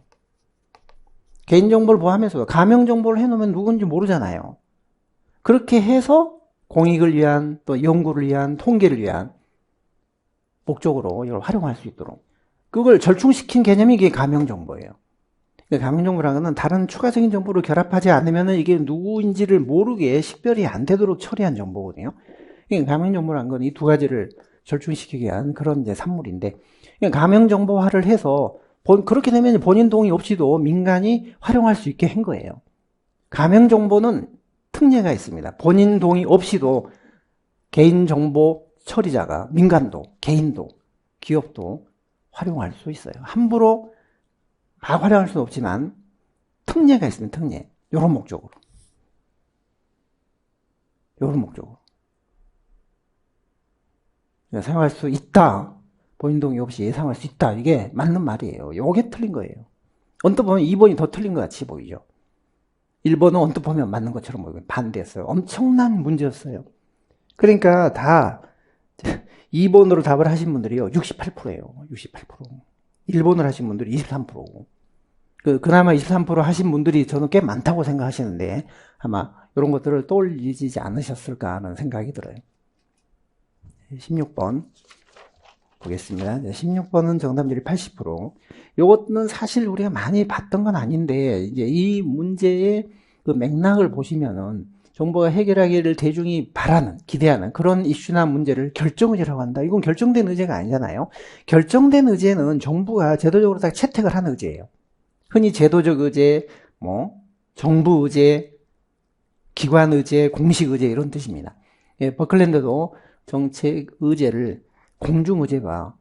개인정보를 보호하면서도 가명정보를 해놓으면 누군지 모르잖아요. 그렇게 해서 공익을 위한 또 연구를 위한 통계를 위한 목적으로 이걸 활용할 수 있도록 그걸 절충시킨 개념이 이게 가명정보예요. 가명정보라는 것은 다른 추가적인 정보를 결합하지 않으면 이게 누구인지를 모르게 식별이 안 되도록 처리한 정보거든요. 가명정보라는 건 이 두 가지를 절충시키기 위한 그런 이제 산물인데, 가명정보화를 해서 그렇게 되면 본인 동의 없이도 민간이 활용할 수 있게 한 거예요. 가명정보는 특례가 있습니다. 본인 동의 없이도 개인정보 처리자가 민간도, 개인도, 기업도 활용할 수 있어요. 함부로 막 활용할 수는 없지만 특례가 있습니다. 특례. 이런 목적으로. 사용할 수 있다. 본인 동의 없이 사용할 수 있다. 이게 맞는 말이에요. 이게 틀린 거예요. 언뜻 보면 2번이 더 틀린 것 같이 보이죠. 1번은 언뜻 보면 맞는 것처럼 보이고 반대였어요. 엄청난 문제였어요. 그러니까 다 2번으로 답을 하신 분들이요. 68%예요. 68%. 1번을 하신 분들이 23%고. 그나마 23% 하신 분들이 저는 꽤 많다고 생각하시는데 아마 이런 것들을 떠올리지 않으셨을까 하는 생각이 들어요. 16번 보겠습니다. 16번은 정답률이 80%. 이것은 사실 우리가 많이 봤던 건 아닌데 이제 이 문제의 그 맥락을 보시면은 정부가 해결하기를 대중이 바라는, 기대하는 그런 이슈나 문제를 결정의제라고 한다. 이건 결정된 의제가 아니잖아요. 결정된 의제는 정부가 제도적으로 다 채택을 한 의제예요. 흔히 제도적 의제, 정부 의제, 기관 의제, 공식 의제 이런 뜻입니다. 예, 버클랜드도 정책 의제를 공중 의제와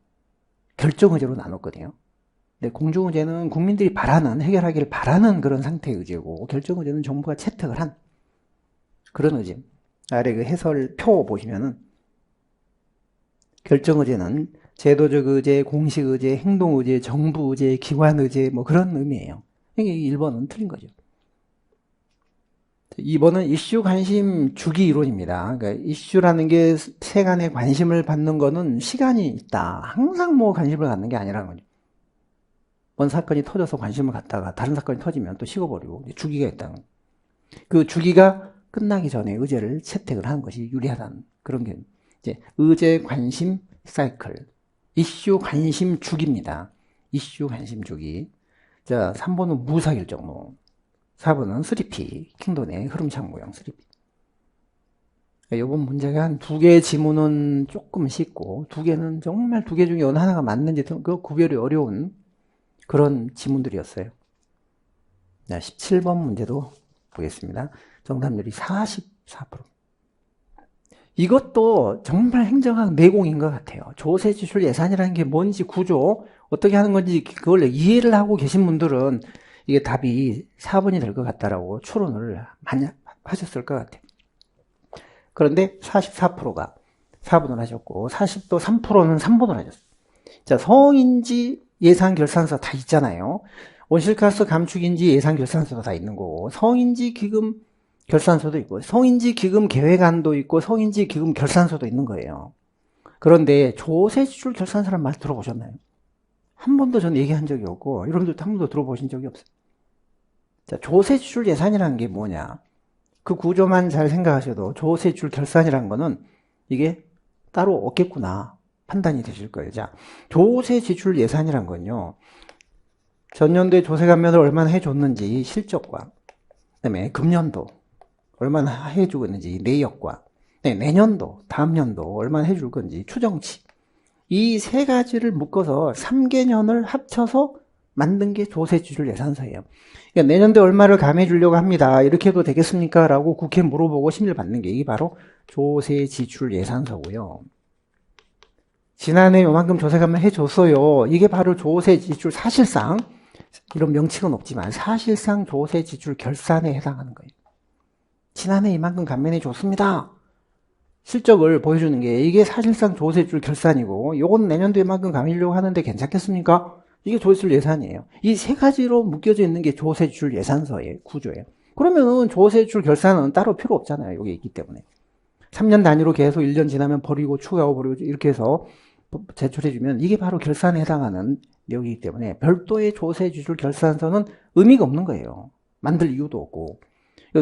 결정 의제로 나눴거든요. 근데 공중 의제는 국민들이 바라는, 해결하기를 바라는 그런 상태의 의제고, 결정 의제는 정부가 채택을 한 그런 의제. 아래 그 해설표 보시면은 결정 의제는 제도적 의제, 공식 의제, 행동 의제, 정부 의제, 기관 의제 뭐 그런 의미예요. 이게 1번은 틀린 거죠. 2번은 이슈 관심 주기 이론입니다. 그러니까 이슈라는 게 세간의 관심을 받는 거는 시간이 있다. 항상 관심을 갖는 게 아니라는 거죠. 뭔 사건이 터져서 관심을 갖다가 다른 사건이 터지면 또 식어버리고 주기가 있다는 거죠. 그 주기가 끝나기 전에 의제를 채택을 하는 것이 유리하다는 그런 게 이제 의제 관심 사이클, 이슈 관심 주기입니다. 이슈 관심 주기. 자, 3번은 무사결정모, 4번은 3P, 킹돈의 흐름창 모형 3P. 이번 문제가 한 2개의 지문은 조금 쉽고 2개는 정말 2개 중에 어느 하나가 맞는지 그 구별이 어려운 그런 지문들이었어요. 자, 17번 문제도 보겠습니다. 정답률이 44%. 이것도 정말 행정학 내공인 것 같아요. 조세 지출 예산이라는 게 뭔지 구조, 어떻게 하는 건지 그걸 이해를 하고 계신 분들은 이게 답이 4번이 될 것 같다라고 추론을 많이 하셨을 것 같아요. 그런데 44%가 4번을 하셨고 40도 3%는 3번을 하셨어요. 자, 성인지 예산 결산서 다 있잖아요. 온실가스 감축인지 예산 결산서도 다 있는 거고, 성인지 기금 결산서도 있고, 성인지 기금 계획안도 있고, 성인지 기금 결산서도 있는 거예요. 그런데 조세 지출 결산서란 말 들어보셨나요? 한 번도 전 얘기한 적이 없고, 여러분들도 한 번도 들어보신 적이 없어요. 자, 조세 지출 예산이라는 게 뭐냐? 그 구조만 잘 생각하셔도 조세 지출 결산이라는 거는 이게 따로 없겠구나 판단이 되실 거예요. 자, 조세 지출 예산이란 건요, 전년도에 조세 감면을 얼마나 해줬는지 실적과, 그다음에 금년도 얼마나 해주고 있는지 내역과, 내년도, 다음 년도 얼마나 해줄 건지 추정치, 이 세 가지를 묶어서 3개년을 합쳐서 만든 게 조세 지출 예산서예요. 그러니까 내년도에 얼마를 감해 주려고 합니다. 이렇게 해도 되겠습니까? 라고 국회에 물어보고 심의를 받는 게 이게 바로 조세 지출 예산서고요. 지난해 요만큼 조세 감면 해줬어요. 이게 바로 조세 지출, 사실상 이런 명칭은 없지만 사실상 조세 지출 결산에 해당하는 거예요. 지난해 이만큼 감면해 줬습니다. 실적을 보여주는 게 이게 사실상 조세 지출 결산이고, 요건 내년도에 이만큼 감해주려고 하는데 괜찮겠습니까? 이게 조세 지출 예산이에요. 이 세 가지로 묶여져 있는 게 조세 지출 예산서의 구조예요. 그러면은 조세 지출 결산은 따로 필요 없잖아요. 여기 있기 때문에. 3년 단위로 계속 1년 지나면 버리고 추가하고 버리고 이렇게 해서 제출해주면 이게 바로 결산에 해당하는 내용이기 때문에 별도의 조세 지출 결산서는 의미가 없는 거예요. 만들 이유도 없고.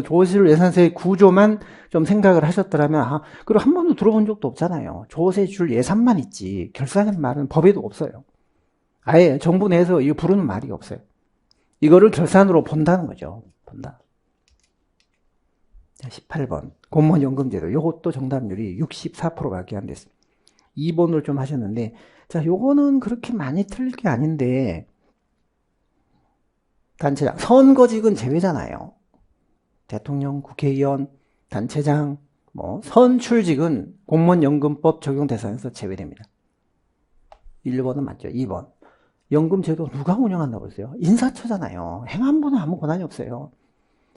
조세 지출 예산서의 구조만 좀 생각을 하셨더라면, 그리고 한 번도 들어본 적도 없잖아요. 조세 지출 예산만 있지 결산이라는 말은 법에도 없어요. 아예 정부 내에서 이거 부르는 말이 없어요. 이거를 결산으로 본다는 거죠. 본다. 18번 공무원연금제도, 이것도 정답률이 64%밖에 안 됐습니다. 2번을 좀 하셨는데, 자, 요거는 그렇게 많이 틀릴 게 아닌데, 단체장, 선거직은 제외잖아요. 대통령, 국회의원, 단체장, 선출직은 공무원연금법 적용 대상에서 제외됩니다. 1번은 맞죠. 2번. 연금제도 누가 운영한다고 했어요? 인사처잖아요. 행안부는 아무 권한이 없어요.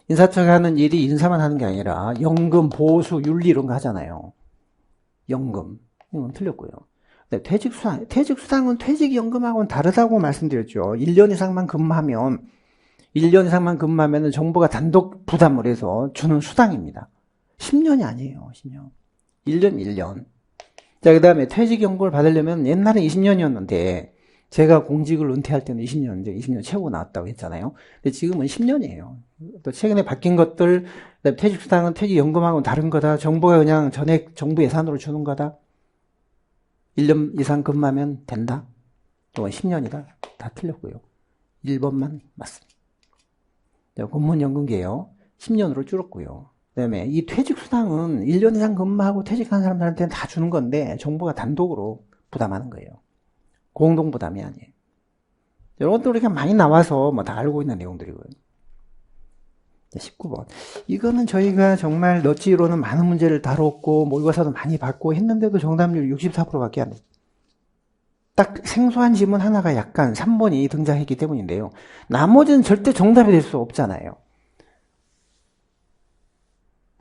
인사처가 하는 일이 인사만 하는 게 아니라 연금, 보수, 윤리 이런 거 하잖아요. 연금. 이건 틀렸고요. 퇴직수당. 퇴직수당은 퇴직연금하고는 다르다고 말씀드렸죠. 1년 이상만 근무하면, 1년 이상만 근무하면 정부가 단독 부담을 해서 주는 수당입니다. 10년이 아니에요. 10년. 1년, 1년. 자, 그 다음에 퇴직연금을 받으려면 옛날에 20년이었는데, 제가 공직을 은퇴할 때는 20년, 이제 20년 채우고 나왔다고 했잖아요. 근데 지금은 10년이에요. 또 최근에 바뀐 것들, 퇴직수당은 퇴직연금하고는 다른 거다. 정부가 그냥 전액 정부 예산으로 주는 거다. 1년 이상 근무하면 된다. 이건 10년이다. 다 틀렸고요. 1번만 맞습니다. 공무원연금 개요. 10년으로 줄었고요. 그 다음에 이 퇴직수당은 1년 이상 근무하고 퇴직한 사람들한테는 다 주는 건데 정부가 단독으로 부담하는 거예요. 공동부담이 아니에요. 이런 것도 우리가 많이 나와서 뭐 다 알고 있는 내용들이고요. 19번. 이거는 저희가 정말 너찌로는 많은 문제를 다뤘고 모의고사도 많이 받고 했는데도 정답률 64%밖에 안 돼요. 딱 생소한 지문 하나가 약간 3번이 등장했기 때문인데요. 나머지는 절대 정답이 될 수 없잖아요.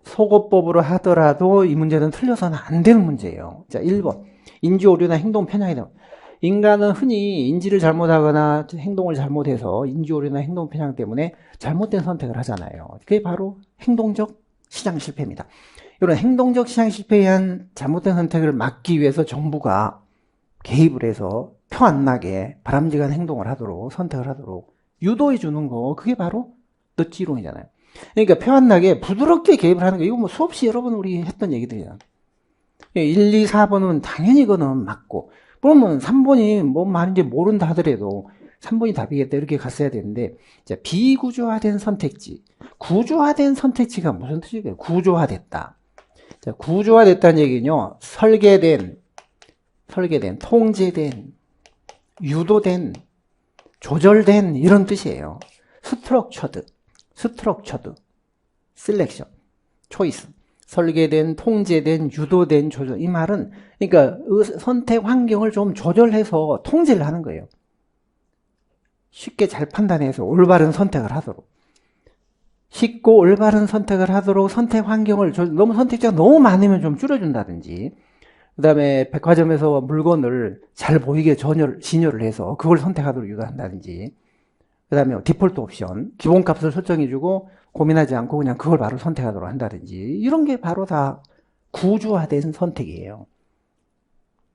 속어법으로 하더라도 이 문제는 틀려서는 안 되는 문제예요. 자, 1번. 인지 오류나 행동 편향이 되면 인간은 흔히 인지를 잘못하거나 행동을 잘못해서 인지 오류나 행동 편향 때문에 잘못된 선택을 하잖아요. 그게 바로 행동적 시장 실패입니다. 이런 행동적 시장 실패에 의한 잘못된 선택을 막기 위해서 정부가 개입을 해서 표 안 나게 바람직한 행동을 하도록 선택을 하도록 유도해 주는 거, 그게 바로 너찌이론이잖아요. 그러니까 표 안 나게 부드럽게 개입을 하는 거, 이거 뭐 수없이 여러 번 우리 했던 얘기들이잖아요. 1, 2, 4번은 당연히 이거는 맞고, 그러면 3번이 뭔 말인지 모른다 하더라도 3번이 답이겠다 이렇게 갔어야 되는데, 자, 비구조화된 선택지. 구조화된 선택지가 무슨 뜻이에요? 구조화됐다. 자, 구조화됐다는 얘기는요, 설계된, 통제된, 유도된, 조절된 이런 뜻이에요. 스트럭처드, 셀렉션, 초이스. 설계된, 통제된, 유도된, 조절. 이 말은 그러니까 선택 환경을 좀 조절해서 통제를 하는 거예요. 쉽게 잘 판단해서 올바른 선택을 하도록. 쉽고 올바른 선택을 하도록 선택 환경을 너무 선택지가 너무 많으면 좀 줄여준다든지, 그 다음에 백화점에서 물건을 잘 보이게 진열을 해서 그걸 선택하도록 유도한다든지, 그 다음에 디폴트 옵션, 기본값을 설정해주고 고민하지 않고 그냥 그걸 바로 선택하도록 한다든지, 이런 게 바로 다 구조화된 선택이에요.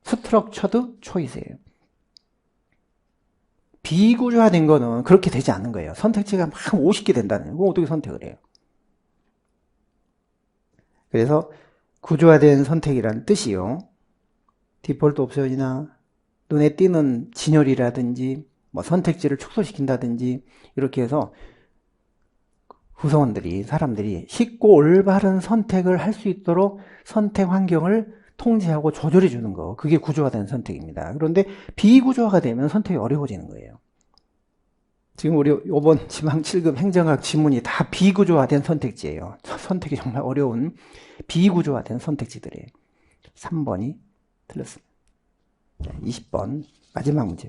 스트럭처드 초이스예요. 비구조화된 거는 그렇게 되지 않는 거예요. 선택지가 막 50개 된다는 거 어떻게 선택을 해요? 그래서 구조화된 선택이라는 뜻이요. 디폴트 옵션이나 눈에 띄는 진열이라든지 뭐 선택지를 축소시킨다든지 이렇게 해서 구성원들이, 사람들이 쉽고 올바른 선택을 할 수 있도록 선택 환경을 통제하고 조절해 주는 거, 그게 구조화된 선택입니다. 그런데 비구조화가 되면 선택이 어려워지는 거예요. 지금 우리 이번 지방 7급 행정학 지문이 다 비구조화된 선택지예요. 선택이 정말 어려운 비구조화된 선택지들이에요. 3번이 틀렸습니다. 20번 마지막 문제.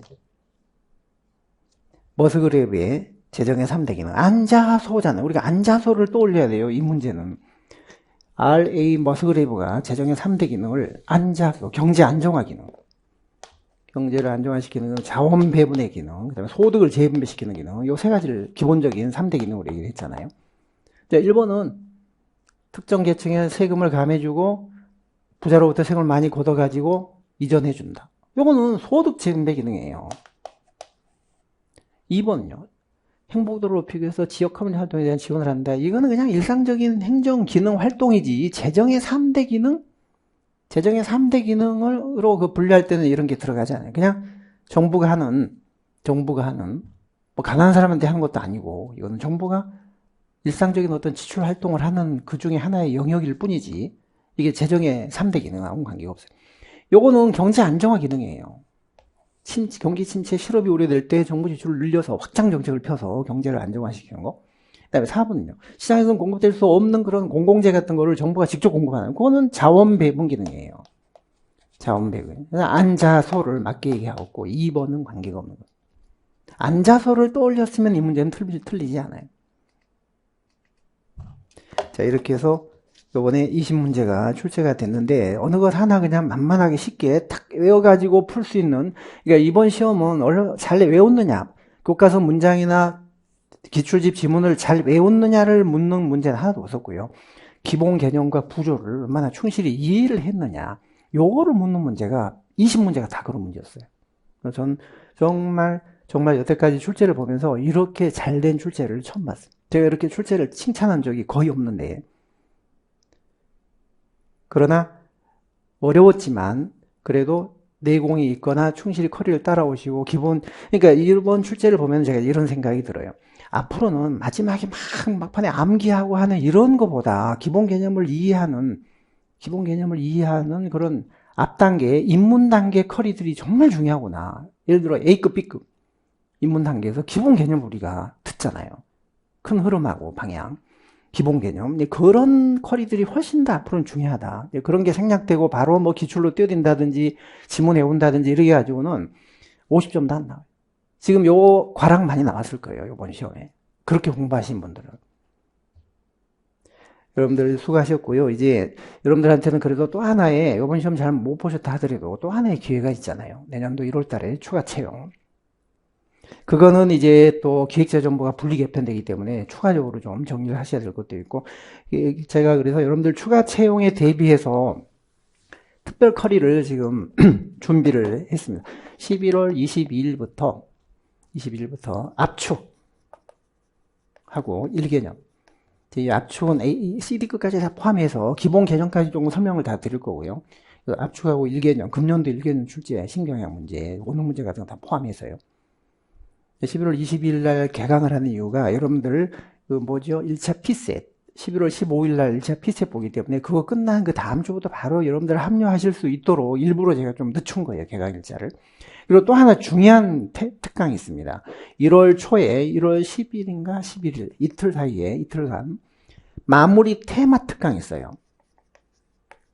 머스그레이브의 재정의 3대 기능. 안자소잖아요. 우리가 안자소를 떠올려야 돼요. 이 문제는. R.A. 머스그레이브가 재정의 3대 기능을 안자소, 경제 안정화 기능. 경제를 안정화시키는 자원 배분의 기능, 그 다음에 소득을 재분배시키는 기능, 요 세 가지를 기본적인 3대 기능으로 얘기를 했잖아요. 자, 1번은 특정 계층에 세금을 감해주고 부자로부터 세금을 많이 걷어가지고 이전해준다. 요거는 소득 재분배 기능이에요. 2번은요. 행복도를 높이기 위해서 지역 커뮤니티 활동에 대한 지원을 한다. 이거는 그냥 일상적인 행정 기능 활동이지, 재정의 3대 기능? 재정의 3대 기능으로 분류할 때는 이런 게 들어가지 않아요. 그냥 정부가 하는, 뭐 가난한 사람한테 하는 것도 아니고, 이거는 정부가 일상적인 어떤 지출 활동을 하는 그 중에 하나의 영역일 뿐이지, 이게 재정의 3대 기능하고는 관계가 없어요. 요거는 경제 안정화 기능이에요. 경기 침체 실업이 우려될 때 정부 지출을 늘려서 확장 정책을 펴서 경제를 안정화시키는 거. 그 다음에 4번은요. 시장에서는 공급될 수 없는 그런 공공재 같은 거를 정부가 직접 공급하는, 그거는 자원 배분 기능이에요. 자원 배분. 안자소를 맞게 얘기하고 있고, 2번은 관계가 없는 거예요. 안자소를 떠올렸으면 이 문제는 틀리지 않아요. 자, 이렇게 해서 요번에 20문제가 출제가 됐는데, 어느 것 하나 그냥 만만하게 쉽게 탁 외워가지고 풀 수 있는, 그러니까 이번 시험은 잘 외웠느냐, 교과서 문장이나 기출집 지문을 잘 외웠느냐를 묻는 문제는 하나도 없었고요. 기본 개념과 구조를 얼마나 충실히 이해를 했느냐, 요거를 묻는 문제가 20문제가 다 그런 문제였어요. 전 정말 여태까지 출제를 보면서 이렇게 잘된 출제를 처음 봤어요. 제가 이렇게 출제를 칭찬한 적이 거의 없는데, 그러나 어려웠지만 그래도 내공이 있거나 충실히 커리를 따라오시고 그러니까 이번 출제를 보면 제가 이런 생각이 들어요. 앞으로는 마지막에 막판에 암기하고 하는 이런 거보다 기본 개념을 이해하는 그런 앞단계, 입문 단계 커리들이 정말 중요하구나. 예를 들어 A급, B급 입문 단계에서 기본 개념 우리가 듣잖아요. 큰 흐름하고 방향, 기본 개념. 그런 커리들이 훨씬 더 앞으로는 중요하다. 그런 게 생략되고 바로 뭐 기출로 뛰어든다든지 지문 외운다든지 이렇게 가지고는 50점도 안 나와요. 지금 요 과락 많이 나왔을 거예요. 이번 시험에. 그렇게 공부하신 분들은. 여러분들 수고하셨고요. 이제 여러분들한테는 그래도 또 하나의 이번 시험 잘 못 보셨다 하더라도 또 하나의 기회가 있잖아요. 내년도 1월 달에 추가 채용. 그거는 이제 또 기획재정부가 분리 개편되기 때문에 추가적으로 좀 정리를 하셔야 될 것도 있고, 제가 그래서 여러분들 추가 채용에 대비해서 특별 커리를 지금 준비를 했습니다. 11월 22일부터 압축하고 1개념. 이 압축은 CD급까지 다 포함해서 기본 개념까지 조금 설명을 다 드릴 거고요. 압축하고 1개념, 금년도 1개념 출제, 신경향 문제, 오능 문제 같은 거 다 포함해서요. 11월 22일 날 개강을 하는 이유가 여러분들 1차 P셋 11월 15일 날 1차 P셋 보기 때문에 그거 끝난 그 다음 주부터 바로 여러분들 합류하실 수 있도록 일부러 제가 좀 늦춘 거예요. 개강 일자를. 그리고 또 하나 중요한 특강이 있습니다. 1월 초에 1월 10일인가 11일 이틀 사이에 이틀간 마무리 테마 특강이 있어요.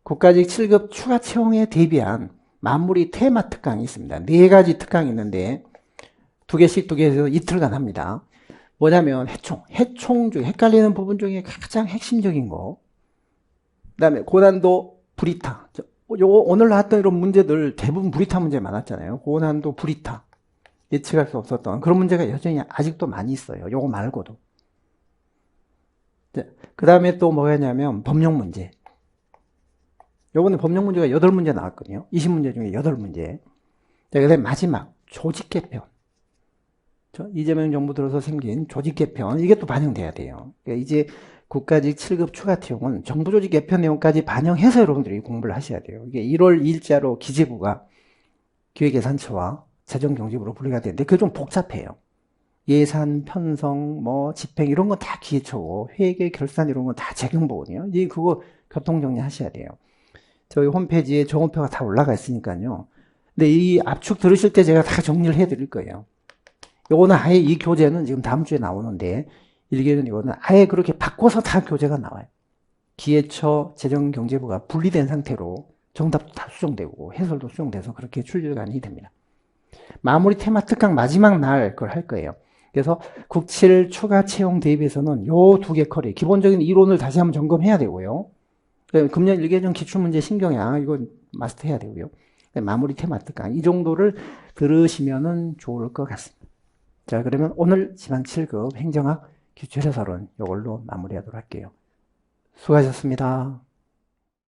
국가직 7급 추가 채용에 대비한 마무리 테마 특강이 있습니다. 4가지 특강이 있는데 2개에서 이틀간 합니다. 뭐냐면 해총 중에 헷갈리는 부분 중에 가장 핵심적인 거. 그 다음에 고난도 불이타. 요거 오늘 나왔던 이런 문제들 대부분 불이타 문제 많았잖아요. 고난도 불이타. 예측할 수 없었던 그런 문제가 여전히 아직도 많이 있어요. 요거 말고도. 그 다음에 또 뭐냐면 법령 문제. 요번에 법령 문제가 8문제 나왔거든요. 20문제 중에 8문제. 그 다음에 마지막 조직 개편. 이재명 정부 들어서 생긴 조직 개편, 이게 또 반영돼야 돼요. 그러니까 이제 국가직 7급 추가 채용은 정부 조직 개편 내용까지 반영해서 여러분들이 공부를 하셔야 돼요. 이게 1월 2일자로 기재부가 기획예산처와 재정경제부로 분리가 되는데 그게 좀 복잡해요. 예산, 편성, 집행 이런 건 다 기획처고 회계, 결산 이런 건 다 재경부거든요. 이제 그거 교통정리 하셔야 돼요. 저희 홈페이지에 정원표가 다 올라가 있으니까요. 근데 이 압축 들으실 때 제가 다 정리를 해드릴 거예요. 요거는 아예 이 교재는 지금 다음 주에 나오는데 일개는 이거는 아예 그렇게 바꿔서 다 교재가 나와요. 기획처 재정경제부가 분리된 상태로 정답도 다 수정되고 해설도 수정돼서 그렇게 출간이 됩니다. 마무리 테마 특강 마지막 날 그걸 할 거예요. 그래서 국칠 추가 채용 대비해서는 요 2개 커리 기본적인 이론을 다시 한번 점검해야 되고요. 금년 1개정 기출문제 신경향 이건 마스터해야 되고요. 마무리 테마 특강 이 정도를 들으시면은 좋을 것 같습니다. 자, 그러면 오늘 지방 7급 행정학 기출해설은 이걸로 마무리하도록 할게요. 수고하셨습니다.